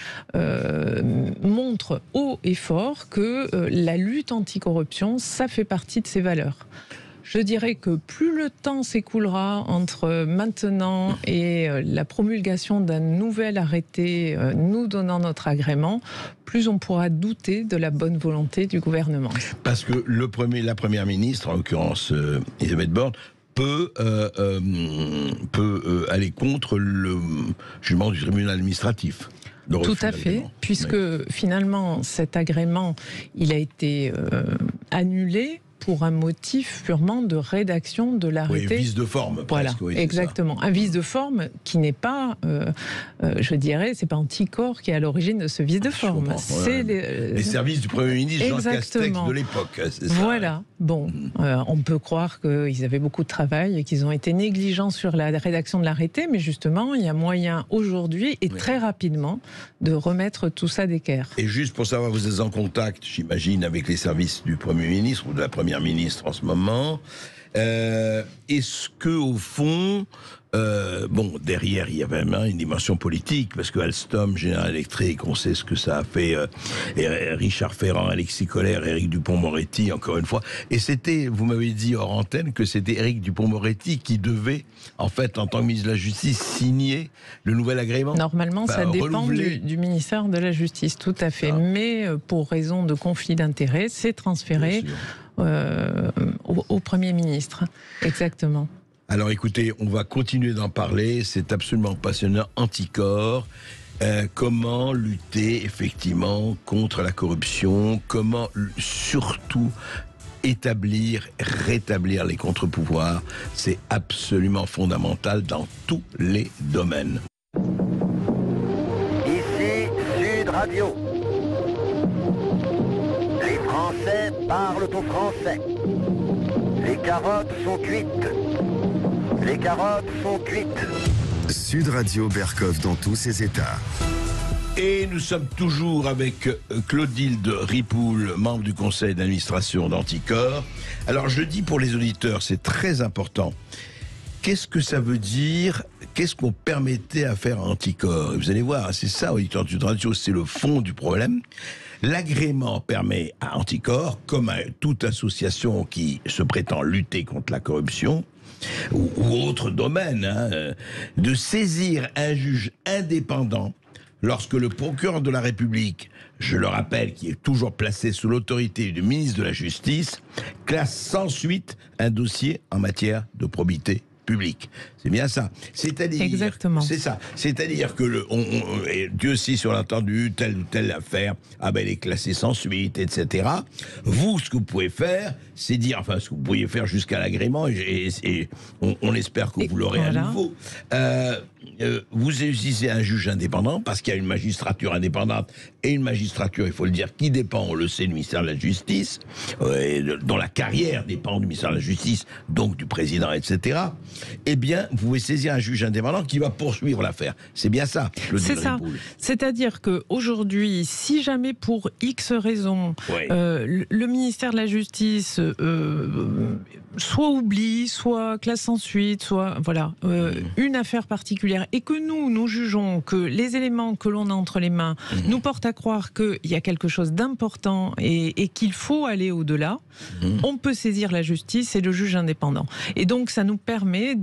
montre haut et fort que la lutte anticorruption, ça fait partie de ses valeurs. Je dirais que plus le temps s'écoulera entre maintenant et la promulgation d'un nouvel arrêté nous donnant notre agrément, plus on pourra douter de la bonne volonté du gouvernement. Parce que la Première ministre, en l'occurrence Elisabeth Borne, peut aller contre le jugement du tribunal administratif. Tout à fait, puisque finalement cet agrément, il a été annulé pour un motif purement de rédaction de l'arrêté. Oui, vice de forme. Voilà, presque, oui, exactement. Un vice de forme qui n'est pas, je dirais, c'est pas Anticor qui est à l'origine de ce vice de forme. C'est les services du Premier ministre Jean Castex de l'époque. Voilà. Bon, on peut croire qu'ils avaient beaucoup de travail et qu'ils ont été négligents sur la rédaction de l'arrêté, mais justement, il y a moyen aujourd'hui et très rapidement de remettre tout ça d'équerre. Et juste pour savoir, vous êtes en contact, j'imagine, avec les services du Premier ministre ou de la Première ministre en ce moment. Est-ce que au fond, derrière il y avait même une dimension politique parce que Alstom, General Electric, on sait ce que ça a fait. Richard Ferrand, Alexis Colère, Éric Dupond-Moretti, encore une fois. Et c'était, vous m'avez dit hors antenne que c'était Éric Dupond-Moretti qui devait, en fait, en tant que ministre de la Justice, signer le nouvel agrément. Normalement, ça dépend du ministère de la Justice, tout à fait. Mais pour raison de conflit d'intérêts, c'est transféré au Premier ministre. Exactement. Alors écoutez, on va continuer d'en parler, c'est absolument passionnant. Anticor, comment lutter effectivement contre la corruption, comment surtout rétablir les contre-pouvoirs. C'est absolument fondamental dans tous les domaines. Ici Sud Radio. Les Français parlent au français. Les carottes sont cuites. Les carottes sont cuites. Sud Radio Berkov dans tous ses états. Et nous sommes toujours avec Clotilde Ripoul, membre du conseil d'administration d'Anticor. Alors je dis pour les auditeurs, c'est très important. Qu'est-ce que ça veut dire? Qu'est-ce qu'on permettait à faire à Anticor? Et vous allez voir, c'est ça, auditeur de Sud Radio, c'est le fond du problème. L'agrément permet à Anticor, comme à toute association qui se prétend lutter contre la corruption, ou autre domaine, de saisir un juge indépendant lorsque le procureur de la République, je le rappelle, qui est toujours placé sous l'autorité du ministre de la Justice, classe sans suite un dossier en matière de probité publique. C'est bien ça. C'est-à-dire, exactement. C'est ça. C'est-à-dire que et Dieu sait si on a entendu telle ou telle affaire, elle est classée sans suite, etc. Vous, ce que vous pouvez faire, c'est dire, enfin, ce que vous pourriez faire jusqu'à l'agrément, et on espère que vous l'aurez à nouveau. Vous saisissez un juge indépendant, parce qu'il y a une magistrature indépendante, et une magistrature, il faut le dire, qui dépend, on le sait, du ministère de la Justice, dont la carrière dépend du ministère de la Justice, donc du président, etc. Eh bien, vous pouvez saisir un juge indépendant qui va poursuivre l'affaire. C'est bien ça, c'est ça. C'est-à-dire qu'aujourd'hui, si jamais pour X raisons, le ministère de la Justice soit oublie, soit classe sans suite, soit une affaire particulière, et que nous jugeons que les éléments que l'on a entre les mains nous portent à croire qu'il y a quelque chose d'important et qu'il faut aller au-delà, on peut saisir la justice et le juge indépendant. Et donc ça nous permet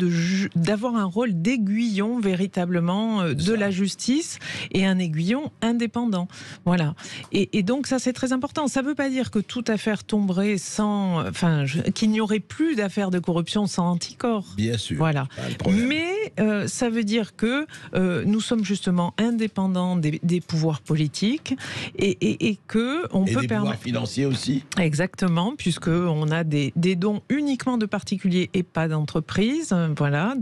d'avoir un rôle d'aiguillon véritablement de la justice, et un aiguillon indépendant. Voilà. Et donc ça c'est très important. Ça ne veut pas dire que toute affaire tomberait sans... qu'il n'y aurait plus d'affaires de corruption sans Anticor. Bien sûr. Voilà. Mais ça veut dire que nous sommes justement indépendants des pouvoirs politiques, et que on peut des pouvoirs financiers aussi. Exactement, puisque on a des dons uniquement de particuliers et pas d'entreprises. Voilà.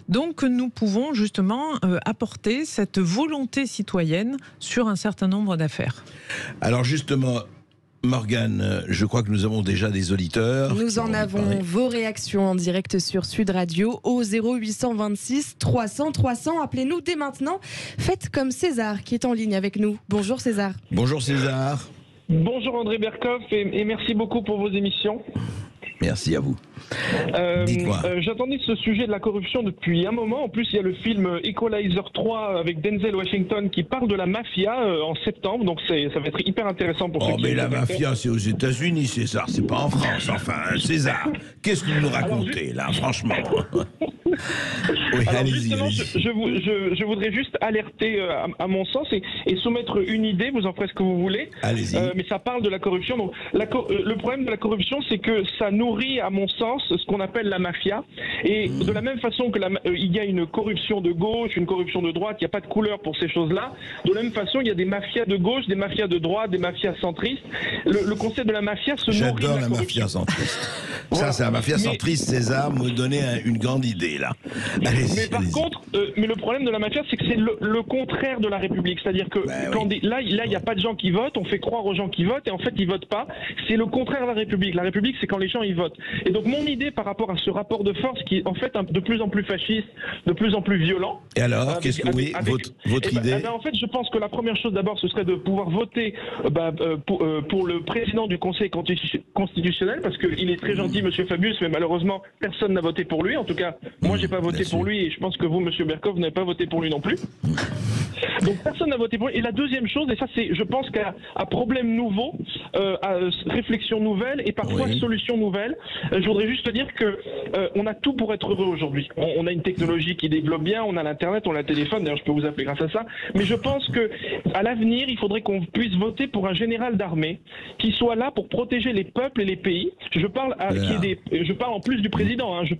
Donc nous pouvons justement apporter cette volonté citoyenne sur un certain nombre d'affaires. Alors justement, Morgane, je crois que nous avons déjà des auditeurs. Nous en avons vos réactions en direct sur Sud Radio au 0826 300 300. Appelez-nous dès maintenant. Faites comme César qui est en ligne avec nous. Bonjour César. Bonjour César. Bonjour André Berkov et merci beaucoup pour vos émissions. Merci à vous. Dites-moi. J'attendais ce sujet de la corruption depuis un moment. En plus, il y a le film Equalizer 3 avec Denzel Washington qui parle de la mafia en septembre. Donc ça va être hyper intéressant pour ceux qui... mais la mafia, c'est aux États-Unis, César. C'est pas en France. Enfin, César, qu'est-ce que vous nous racontez, là, franchement? Oui, alors justement, je voudrais juste alerter à mon sens et soumettre une idée, vous en ferez ce que vous voulez. Allez-y. Mais ça parle de la corruption. Donc, le problème de la corruption, c'est que ça nourrit, à mon sens, ce qu'on appelle la mafia. Et de la même façon que il y a une corruption de gauche, une corruption de droite, il n'y a pas de couleur pour ces choses-là. De la même façon, il y a des mafias de gauche, des mafias de droite, des mafias centristes. Le concept de la mafia se nourrit de la corruption. J'adore la mafia centriste. Ça, c'est la mafia centriste, César, me donnait une grande idée, là. Mais par contre, mais le problème de la mafia, c'est que c'est le contraire de la République. C'est-à-dire que là, il n'y a pas de gens qui votent, on fait croire aux gens qui votent, et en fait, ils votent pas. C'est le contraire de la République. La République, c'est quand les gens y votent. Et donc, mon idée par rapport à ce rapport de force qui est en fait de plus en plus fasciste, de plus en plus violent. Et alors, qu'est-ce que votre idée? En fait, je pense que la première chose d'abord, ce serait de pouvoir voter pour le président du Conseil constitutionnel, parce qu'il est très gentil, Monsieur Fabius, mais malheureusement, personne n'a voté pour lui. En tout cas, moi, j'ai pas voté pour lui, et je pense que vous, Monsieur Berkov, vous n'avez pas voté pour lui non plus. Donc personne n'a voté pour lui. Et la deuxième chose, et ça c'est, je pense qu'à problème nouveau, à réflexion nouvelle et parfois solution nouvelle, je voudrais juste dire que on a tout pour être heureux aujourd'hui. On a une technologie qui développe bien, on a l'internet, on a le téléphone, d'ailleurs je peux vous appeler grâce à ça, mais je pense que à l'avenir, il faudrait qu'on puisse voter pour un général d'armée qui soit là pour protéger les peuples et les pays. Je parle en plus du président, je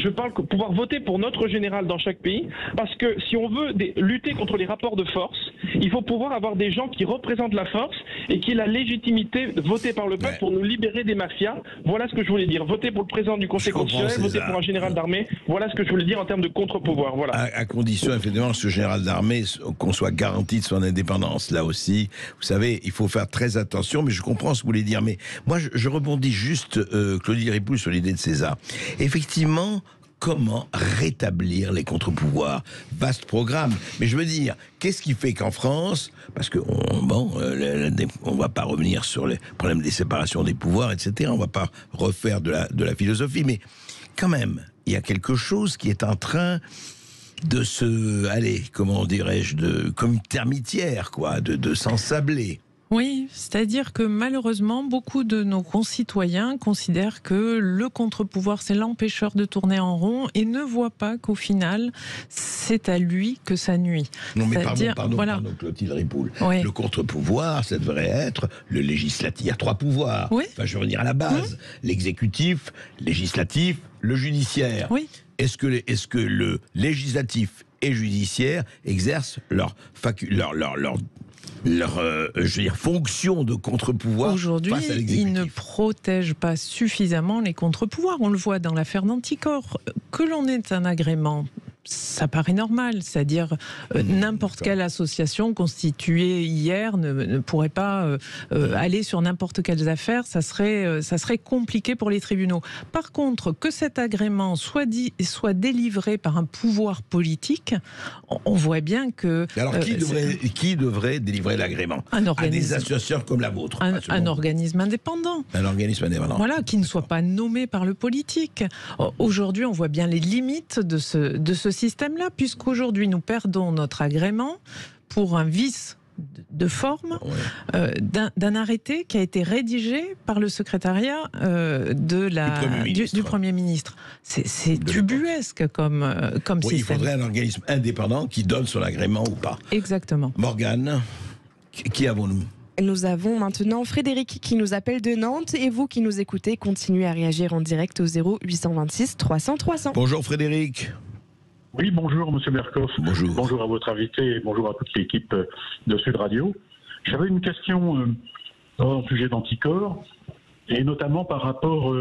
parle pouvoir voter pour notre général dans chaque pays, parce que si on veut lutter contre les rapports rapport de force. Il faut pouvoir avoir des gens qui représentent la force et qui aient la légitimité de voter par le peuple pour nous libérer des mafias. Voilà ce que je voulais dire. Voter pour le président du Conseil constitutionnel, voter pour un général d'armée. Voilà ce que je voulais dire en termes de contre-pouvoir. Voilà. À condition, effectivement, ce général d'armée, qu'on soit garanti de son indépendance. Là aussi, vous savez, il faut faire très attention, mais je comprends ce que vous voulez dire. Mais moi, je rebondis juste, Claudie Ripoul, sur l'idée de César. Effectivement, comment rétablir les contre-pouvoirs? Vaste programme. Mais je veux dire, qu'est-ce qui fait qu'en France, parce que on va pas revenir sur les problèmes des séparations des pouvoirs, etc. On va pas refaire de la philosophie, mais quand même, il y a quelque chose qui est en train de comment dirais-je, comme une termitière, quoi, de s'ensabler. Oui, c'est-à-dire que malheureusement, beaucoup de nos concitoyens considèrent que le contre-pouvoir, c'est l'empêcheur de tourner en rond et ne voient pas qu'au final, c'est à lui que ça nuit. Non mais pardon, Clotilde Ripoul. Oui. Le contre-pouvoir, ça devrait être le législatif. Il y a 3 pouvoirs. Oui. Enfin, je vais revenir à la base. L'exécutif, législatif, le judiciaire. Oui. Est-ce que le législatif et judiciaire exercent leur fonction de contre-pouvoir aujourd'hui, face à l'exécutif? ils ne protègent pas suffisamment les contre-pouvoirs. On le voit dans l'affaire d'Anticor. Que l'on ait un agrément, ça paraît normal, c'est-à-dire n'importe quelle association constituée hier ne pourrait pas aller sur n'importe quelles affaires, ça serait compliqué pour les tribunaux. Par contre, que cet agrément soit délivré par un pouvoir politique, on voit bien que... Alors qui devrait délivrer l'agrément? À des associations comme la vôtre. Un organisme indépendant. Un organisme indépendant. Voilà, qui ne soit pas nommé par le politique. Aujourd'hui, on voit bien les limites de ce système-là, puisqu'aujourd'hui, nous perdons notre agrément pour un vice de forme d'un arrêté qui a été rédigé par le secrétariat du Premier ministre. C'est ubuesque comme système. Il faudrait un organisme indépendant qui donne son agrément ou pas. Exactement. Morgane, qui avons-nous? Nous avons maintenant Frédéric qui nous appelle de Nantes, et vous qui nous écoutez, continuez à réagir en direct au 0826 300 300. Bonjour Frédéric. Oui, bonjour Monsieur Berkoff. Bonjour. Bonjour à votre invité et bonjour à toute l'équipe de Sud Radio. J'avais une question au sujet d'Anticor, et notamment par rapport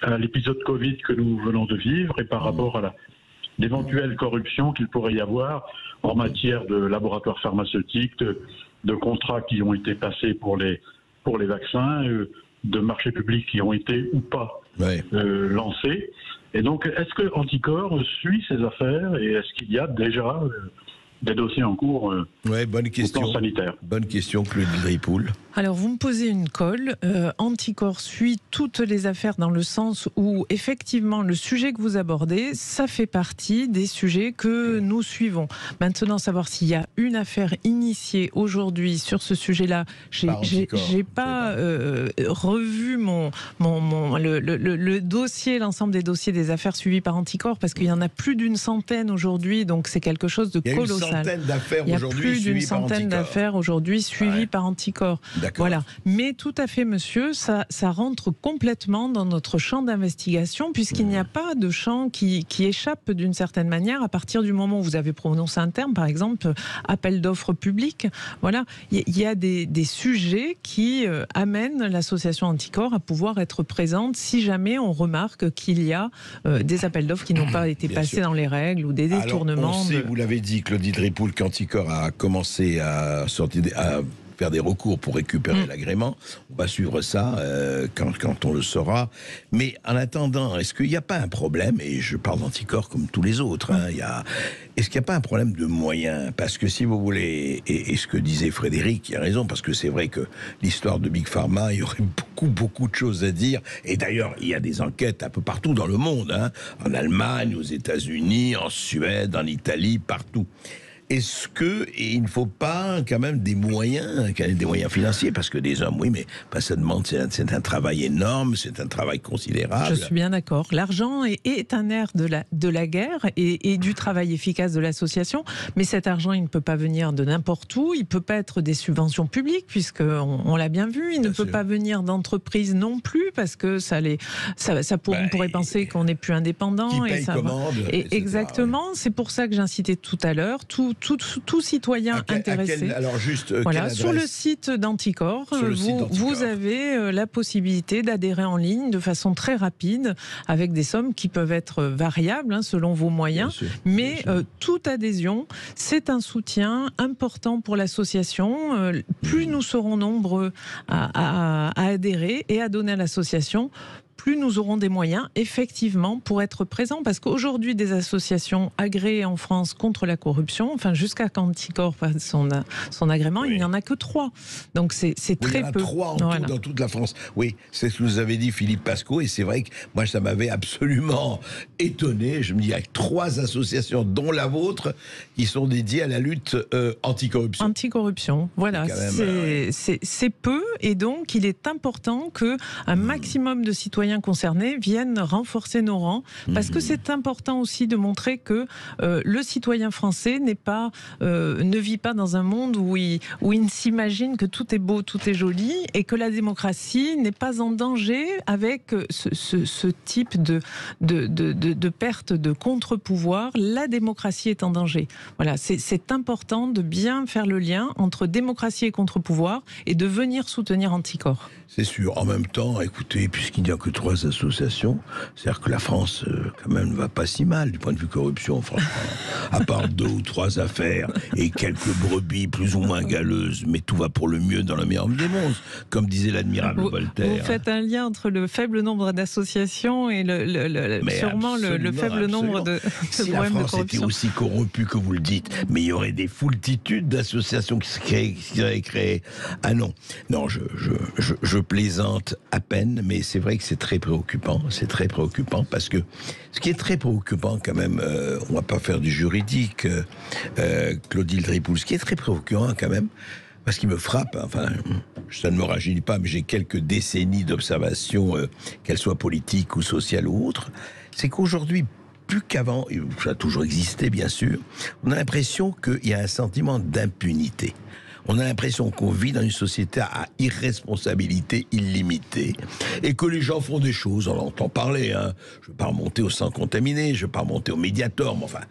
à l'épisode Covid que nous venons de vivre et par rapport à l'éventuelle corruption qu'il pourrait y avoir en matière de laboratoires pharmaceutiques, de contrats qui ont été passés pour les vaccins, de marchés publics qui ont été ou pas lancés. Et donc, est-ce que Anticor suit ces affaires et est-ce qu'il y a déjà des dossiers en cours bonne question. Au plan sanitaire? Bonne question, Claudie Ripoul. Alors, vous me posez une colle. Anticor suit toutes les affaires dans le sens où, effectivement, le sujet que vous abordez, ça fait partie des sujets que nous suivons. Maintenant, savoir s'il y a une affaire initiée aujourd'hui sur ce sujet-là, j'ai pas revu le dossier, l'ensemble des dossiers des affaires suivies par Anticor, parce qu'il y en a plus d'une centaine aujourd'hui, donc c'est quelque chose de colossal. Il y a plus d'une centaine d'affaires aujourd'hui suivies par Anticor. Voilà. Mais tout à fait, monsieur, ça rentre complètement dans notre champ d'investigation, puisqu'il n'y a pas de champ qui échappe d'une certaine manière à partir du moment où vous avez prononcé un terme, par exemple, appel d'offres publiques. Voilà. Il y a des sujets qui amènent l'association Anticor à pouvoir être présente si jamais on remarque qu'il y a des appels d'offres qui n'ont pas été passés dans les règles ou des détournements. Alors, on sait, vous l'avez dit, Claudie Ripoul, qu'Anticor a commencé à faire des recours pour récupérer l'agrément. On va suivre ça quand on le saura. Mais en attendant, est-ce qu'il n'y a pas un problème, et je parle d'Anticor comme tous les autres, est-ce qu'il n'y a pas un problème de moyens? Parce que si vous voulez, et ce que disait Frédéric, il a raison, parce que c'est vrai que l'histoire de Big Pharma, il y aurait beaucoup de choses à dire. Et d'ailleurs, il y a des enquêtes un peu partout dans le monde, en Allemagne, aux États-Unis, en Suède, en Italie, partout. Est-ce qu'il ne faut pas quand même des moyens financiers? Parce que des hommes, oui, mais ça demande, c'est un travail énorme, c'est un travail considérable. Je suis bien d'accord. L'argent est un nerf de la guerre et du travail efficace de l'association, mais cet argent, il ne peut pas venir de n'importe où, il ne peut pas être des subventions publiques, puisqu'on l'a bien vu, il ne peut pas venir d'entreprises non plus, parce que on pourrait penser qu'on n'est plus indépendant. Qui paye commande, exactement, c'est pour ça que j'incitais tout à l'heure, tout tout citoyen intéressé. Alors juste, voilà, sur le site d'Anticor, vous avez la possibilité d'adhérer en ligne de façon très rapide, avec des sommes qui peuvent être variables selon vos moyens. Mais toute adhésion, c'est un soutien important pour l'association. Plus nous serons nombreux à adhérer et à donner à l'association, plus nous aurons des moyens, effectivement, pour être présents. Parce qu'aujourd'hui, des associations agréées en France contre la corruption, enfin, jusqu'à qu'Anticor fasse son agrément, il n'y en a que 3. Donc, c'est très peu. Il y en a 3 en tout dans toute la France. Oui, c'est ce que nous avait dit Philippe Pasco. Et c'est vrai que moi, ça m'avait absolument étonné. Je me dis, il y a 3 associations, dont la vôtre, qui sont dédiées à la lutte anticorruption. Anticorruption, voilà. C'est peu. Et donc, il est important qu'un maximum de citoyens concernés viennent renforcer nos rangs, parce que c'est important aussi de montrer que le citoyen français ne vit pas dans un monde où il s'imagine que tout est beau, tout est joli, et que la démocratie n'est pas en danger avec ce type de perte de contre-pouvoir. La démocratie est en danger. Voilà, c'est important de bien faire le lien entre démocratie et contre-pouvoir et de venir soutenir Anticor. C'est sûr. En même temps, écoutez, puisqu'il n'y a que 3 associations, c'est-à-dire que la France, quand même, ne va pas si mal du point de vue corruption, franchement. À part 2 ou 3 affaires et quelques brebis plus ou moins galeuses, mais tout va pour le mieux dans le meilleur des mondes, comme disait l'admirable Voltaire. Vous faites un lien entre le faible nombre d'associations et sûrement le faible nombre de si la France était aussi corrompue que vous le dites, mais il y aurait des foultitudes d'associations qui seraient créées. Ah non, je plaisante à peine, mais c'est vrai que c'est très préoccupant. C'est très préoccupant parce que ce qui est très préoccupant quand même, on va pas faire du juridique, Clotilde Ripoul, ce qui est très préoccupant quand même, parce qu'il me frappe, enfin, ça ne me rajeunit pas, mais j'ai quelques décennies d'observation, qu'elles soient politiques ou sociales ou autres, c'est qu'aujourd'hui, plus qu'avant, ça a toujours existé bien sûr, on a l'impression qu'il y a un sentiment d'impunité. On a l'impression qu'on vit dans une société à irresponsabilité illimitée et que les gens font des choses, on entend parler. Je ne vais pas remonter au sang contaminé, je ne vais pas remonter au Mediator, mais enfin.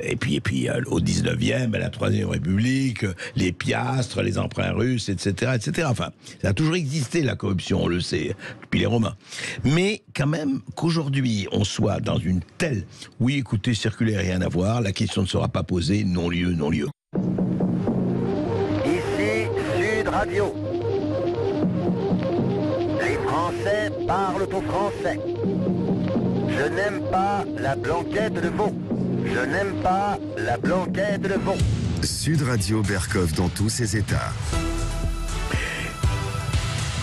Et puis au 19e, à la Troisième République, les piastres, les emprunts russes, etc., etc. Enfin, ça a toujours existé la corruption, on le sait, depuis les Romains. Mais quand même qu'aujourd'hui on soit dans une telle, oui, écoutez, circuler rien à voir, la question ne sera pas posée, non-lieu, non-lieu. Radio. Les Français parlent au français. Je n'aime pas la blanquette de veau. Je n'aime pas la blanquette de veau. Sud Radio Berkov dans tous ses états.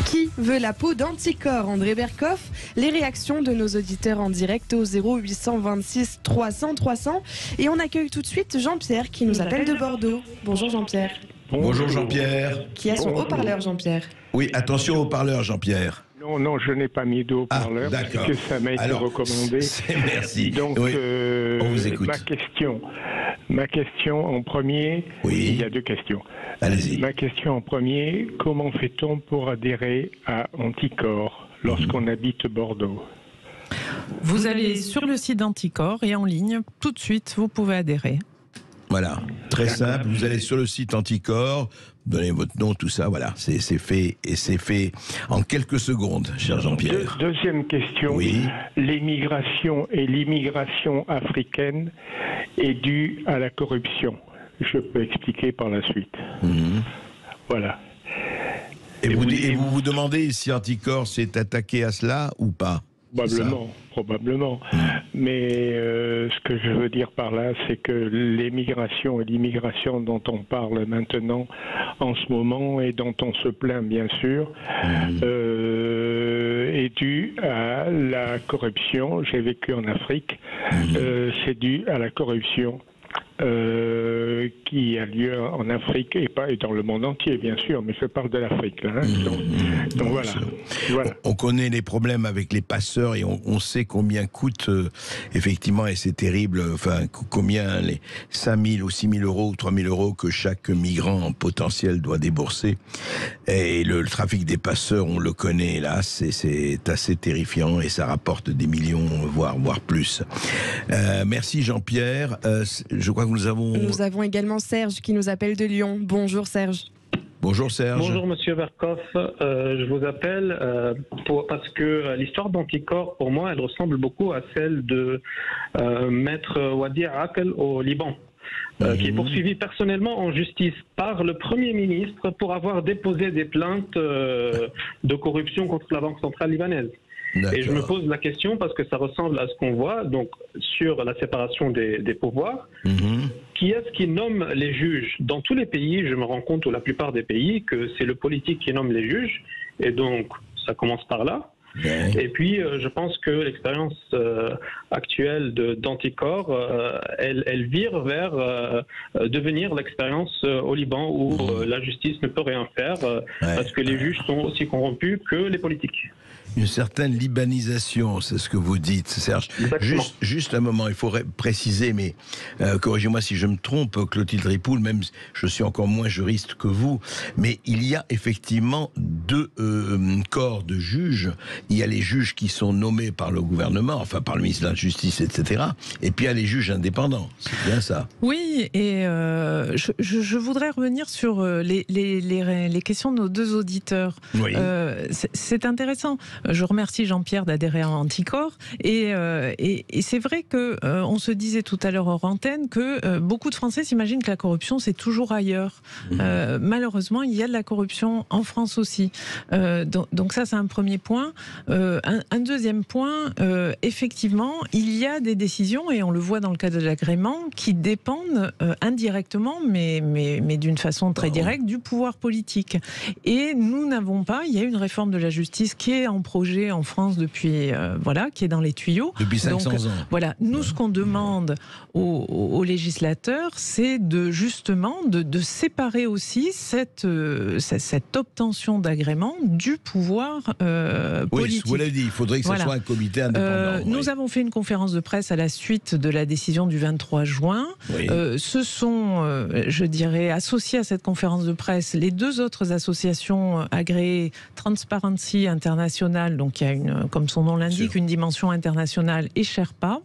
Qui veut la peau d'Anticor, André Berkov? Les réactions de nos auditeurs en direct au 0826 300 300. Et on accueille tout de suite Jean-Pierre qui nous appelle de Bordeaux. Bonjour Jean-Pierre. Bonjour Jean-Pierre. Qui a son haut-parleur, Jean-Pierre? Oui, attention au haut-parleur, Jean-Pierre. Non, je n'ai pas mis de haut-parleur parce que ça m'a été recommandé. Merci. Donc, oui, on vous écoute. Ma question en premier, il y a 2 questions. Allez-y. Ma question en premier, comment fait-on pour adhérer à Anticor lorsqu'on habite Bordeaux? Vous allez sur le site d'Anticor et en ligne, tout de suite, vous pouvez adhérer. Voilà, très simple, vous allez sur le site Anticor, donnez votre nom, tout ça, voilà, c'est fait, et c'est fait en quelques secondes, cher Jean-Pierre. Deuxième question, l'émigration et l'immigration africaine est due à la corruption. Je peux expliquer par la suite. Voilà. Et vous vous demandez si Anticor s'est attaqué à cela ou pas? Probablement. Mais ce que je veux dire par là, c'est que l'émigration et l'immigration dont on parle maintenant, en ce moment, et dont on se plaint bien sûr, est due à la corruption. J'ai vécu en Afrique. C'est dû à la corruption qui a lieu en Afrique et dans le monde entier, bien sûr, mais je parle de l'Afrique. Là, donc voilà. On connaît les problèmes avec les passeurs et on sait combien coûte, effectivement, et c'est terrible, enfin, combien les 5 000 ou 6 000 euros ou 3 000 euros que chaque migrant potentiel doit débourser. Et le trafic des passeurs, on le connaît, là, c'est assez terrifiant et ça rapporte des millions, voire plus. Merci Jean-Pierre. Je crois que nous avons également Serge qui nous appelle de Lyon. Bonjour Serge. Bonjour Serge. Bonjour Monsieur Berkoff, je vous appelle parce que l'histoire d'Anticor, pour moi, elle ressemble beaucoup à celle de Maître Wadi Akel au Liban, qui est poursuivi personnellement en justice par le Premier ministre pour avoir déposé des plaintes de corruption contre la Banque centrale libanaise. Et je me pose la question parce que ça ressemble à ce qu'on voit donc sur la séparation des pouvoirs. Qui est-ce qui nomme les juges? Dans tous les pays, je me rends compte, ou la plupart des pays, que c'est le politique qui nomme les juges. Et donc, ça commence par là. Et puis, je pense que l'expérience actuelle d'Anticor, elle vire vers devenir l'expérience au Liban où la justice ne peut rien faire parce que les juges sont aussi corrompus que les politiques. Une certaine libanisation, c'est ce que vous dites, Serge. Juste un moment, il faudrait préciser, mais corrigez-moi si je me trompe, Clotilde Ripoul, même je suis encore moins juriste que vous, mais il y a effectivement deux corps de juges. Il y a les juges qui sont nommés par le gouvernement, enfin par le ministre de la Justice, etc. Et puis il y a les juges indépendants. C'est bien ça. Oui, et je voudrais revenir sur les questions de nos deux auditeurs. Oui. C'est intéressant. Je remercie Jean-Pierre d'adhérer à Anticor. Et c'est vrai qu'on se disait tout à l'heure hors antenne que beaucoup de Français s'imaginent que la corruption, c'est toujours ailleurs. Malheureusement, il y a de la corruption en France aussi. Donc ça, c'est un premier point. Un deuxième point, effectivement, il y a des décisions, et on le voit dans le cas de l'agrément, qui dépendent indirectement, mais d'une façon très directe, du pouvoir politique. Et nous n'avons pas, il y a une réforme de la justice qui est en projet en France depuis, qui est dans les tuyaux. Depuis 500 ans. Voilà, nous, ce qu'on demande aux législateurs, c'est justement de séparer aussi cette obtention d'agrément du pouvoir politique. Oui, vous l'avez dit, il faudrait que ce soit un comité indépendant. Nous avons fait une conférence de presse à la suite de la décision du 23 juin. Oui. Ce sont, je dirais, associés à cette conférence de presse, les deux autres associations agréées, Transparency International, donc il y a comme son nom l'indique, une dimension internationale, et Sherpa.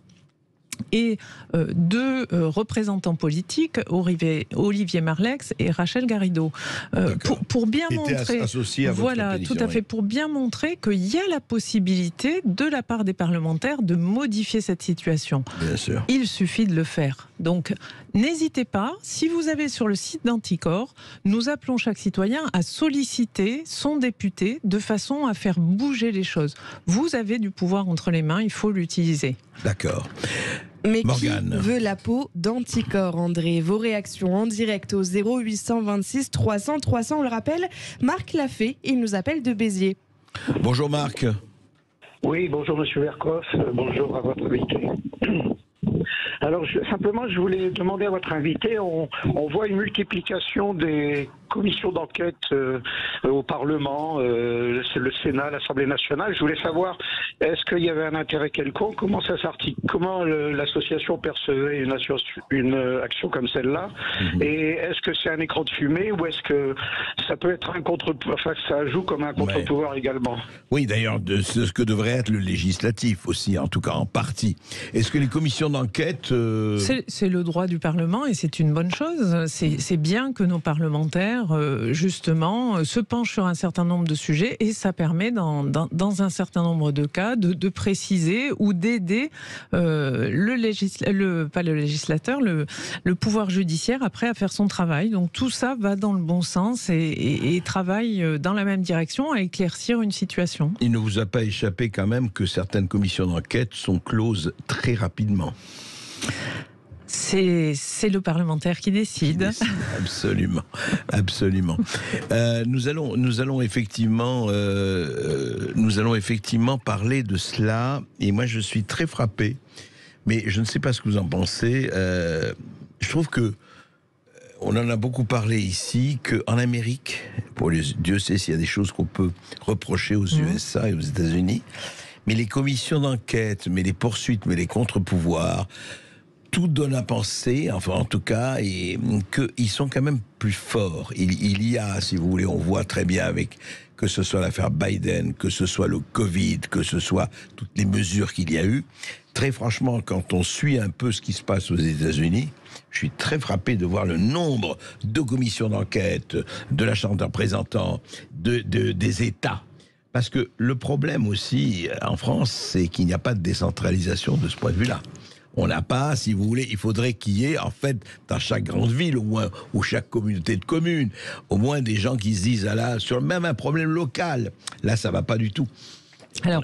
Et deux représentants politiques, Olivier Marlex et Rachel Garrido, pour bien montrer, voilà, tout à fait, pour bien montrer qu'il y a la possibilité de la part des parlementaires de modifier cette situation. Bien sûr. Il suffit de le faire. Donc, n'hésitez pas. Si vous avez sur le site d'Anticor, nous appelons chaque citoyen à solliciter son député de façon à faire bouger les choses. Vous avez du pouvoir entre les mains, il faut l'utiliser. D'accord. Mais Morgane. Qui veut la peau d'Anticor, André? Vos réactions en direct au 0826 300 300. On le rappelle, Marc l'a fait, il nous appelle de Béziers. Bonjour Marc. Oui, bonjour Monsieur Berkoff, bonjour à votre invité. Alors, simplement, je voulais demander à votre invité, on voit une multiplication des commissions d'enquête au Parlement, le Sénat, l'Assemblée nationale. Je voulais savoir, est-ce qu'il y avait un intérêt quelconque? Comment ça s'articule? Comment l'association percevait une action comme celle-là? Et est-ce que c'est un écran de fumée ou est-ce que ça peut être ça joue comme un contre-pouvoir également? Oui, d'ailleurs, c'est ce que devrait être le législatif aussi, en tout cas en partie. Est-ce que les commissions d'enquête... C'est le droit du Parlement et c'est une bonne chose. C'est bien que nos parlementaires, justement, se penchent sur un certain nombre de sujets et ça permet, dans un certain nombre de cas, de préciser ou d'aider le pouvoir judiciaire après à faire son travail. Donc tout ça va dans le bon sens et travaille dans la même direction à éclaircir une situation. Il ne vous a pas échappé quand même que certaines commissions d'enquête sont closes très rapidement. C'est le parlementaire qui décide. Absolument, absolument. Nous allons effectivement parler de cela. Et moi, je suis très frappé. Mais je ne sais pas ce que vous en pensez. Je trouve que on en a beaucoup parlé ici, qu'en Amérique, Dieu sait s'il y a des choses qu'on peut reprocher aux USA et aux États-Unis, mais les commissions d'enquête, mais les poursuites, mais les contre-pouvoirs, tout donne à penser, enfin en tout cas, qu'ils sont quand même plus forts. Il y a, si vous voulez, on voit très bien avec que ce soit l'affaire Biden, que ce soit le Covid, que ce soit toutes les mesures qu'il y a eu. Très franchement, quand on suit un peu ce qui se passe aux États-Unis, je suis très frappé de voir le nombre de commissions d'enquête, de la Chambre des représentants, des États. Parce que le problème aussi en France, c'est qu'il n'y a pas de décentralisation de ce point de vue-là. On n'a pas, si vous voulez, il faudrait qu'il y ait, en fait, dans chaque grande ville, au moins, ou chaque communauté de communes, au moins des gens qui se disent, ah là, sur même un problème local, là, ça va pas du tout. Alors,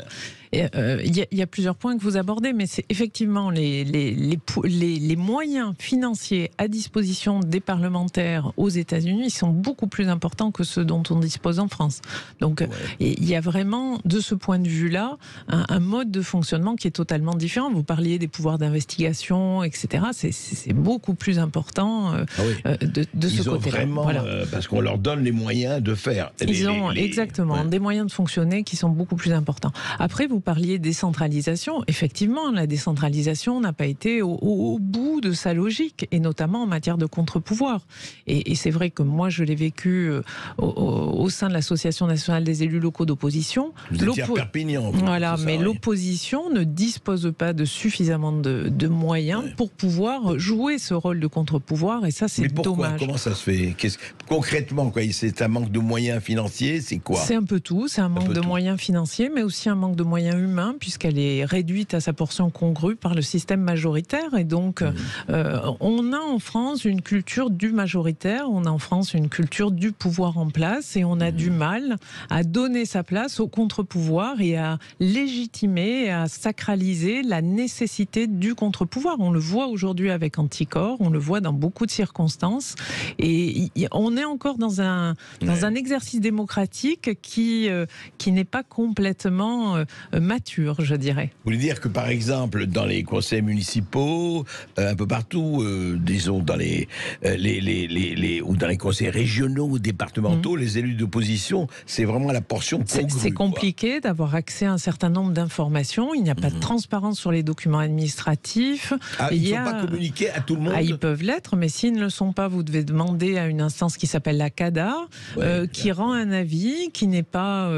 il y a plusieurs points que vous abordez, mais c'est effectivement les moyens financiers à disposition des parlementaires aux États-Unis sont beaucoup plus importants que ceux dont on dispose en France. Donc, il y a vraiment, de ce point de vue-là, un mode de fonctionnement qui est totalement différent. Vous parliez des pouvoirs d'investigation, etc. C'est beaucoup plus important de ce côté-là. Vraiment, voilà. Parce qu'on leur donne les moyens de faire. Ils ont exactement des moyens de fonctionner qui sont beaucoup plus importants. Après, vous parliez décentralisation. Effectivement, la décentralisation n'a pas été au bout de sa logique, et notamment en matière de contre-pouvoir. Et c'est vrai que moi, je l'ai vécu au sein de l'Association nationale des élus locaux d'opposition. Vous étiez à Perpignan. Voilà, mais l'opposition ne dispose pas de suffisamment de moyens pour pouvoir jouer ce rôle de contre-pouvoir, et ça, c'est dommage. Comment ça se fait? Concrètement, c'est un manque de moyens financiers, c'est quoi? C'est un peu tout. C'est un manque de moyens financiers, mais aussi un manque de moyens humains, puisqu'elle est réduite à sa portion congrue par le système majoritaire. Et donc, on a en France une culture du majoritaire, on a en France une culture du pouvoir en place, et on a du mal à donner sa place au contre-pouvoir et à légitimer, à sacraliser la nécessité du contre-pouvoir. On le voit aujourd'hui avec Anticor, on le voit dans beaucoup de circonstances, et on est encore dans un exercice démocratique qui n'est pas complètement mature, je dirais. Vous voulez dire que, par exemple, dans les conseils municipaux, un peu partout, disons dans ou dans les conseils régionaux ou départementaux, les élus d'opposition, c'est vraiment la portion congrue. C'est compliqué d'avoir accès à un certain nombre d'informations. Il n'y a pas de transparence sur les documents administratifs. Ils ne sont pas communiqués à tout le monde? Ils peuvent l'être, mais s'ils ne le sont pas, vous devez demander à une instance qui s'appelle la CADA, qui rend un avis qui n'est pas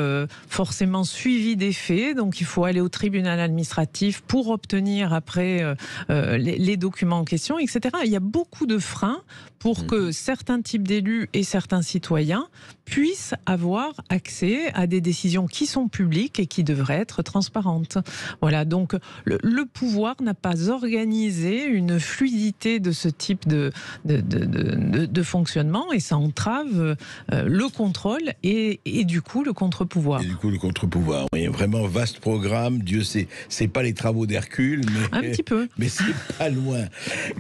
forcément suivi des faits. Donc il faut aller au tribunal administratif pour obtenir après les documents en question, etc. Il y a beaucoup de freins pour que certains types d'élus et certains citoyens puissent avoir accès à des décisions qui sont publiques et qui devraient être transparentes. Voilà, donc le pouvoir n'a pas organisé une fluidité de ce type de fonctionnement, et ça entrave le contrôle et du coup le contre-pouvoir. Et du coup le contre-pouvoir, oui, vraiment vaste programme. Dieu sait, c'est pas les travaux d'Hercule, mais un petit peu, mais c'est pas loin.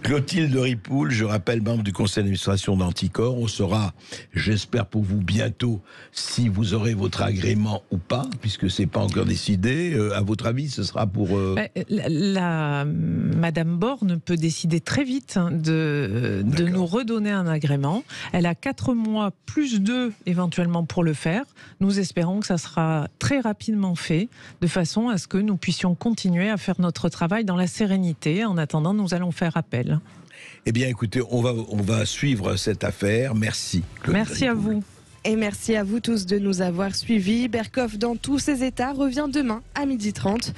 Clotilde Ripoul, je rappelle, membre du conseil d'administration d'Anticor. On saura, j'espère pour vous bientôt, si vous aurez votre agrément ou pas, puisque c'est pas encore décidé. À votre avis, ce sera pour Madame Borne peut décider très vite de nous redonner un agrément. Elle a 4 mois plus 2 éventuellement pour le faire. Nous espérons que ça sera très rapidement fait, de façon à ce que nous puissions continuer à faire notre travail dans la sérénité. En attendant, nous allons faire appel. Eh bien, écoutez, on va suivre cette affaire. Merci. Merci à vous. Et merci à vous tous de nous avoir suivis. Berkoff dans tous ses états revient demain à 12h30.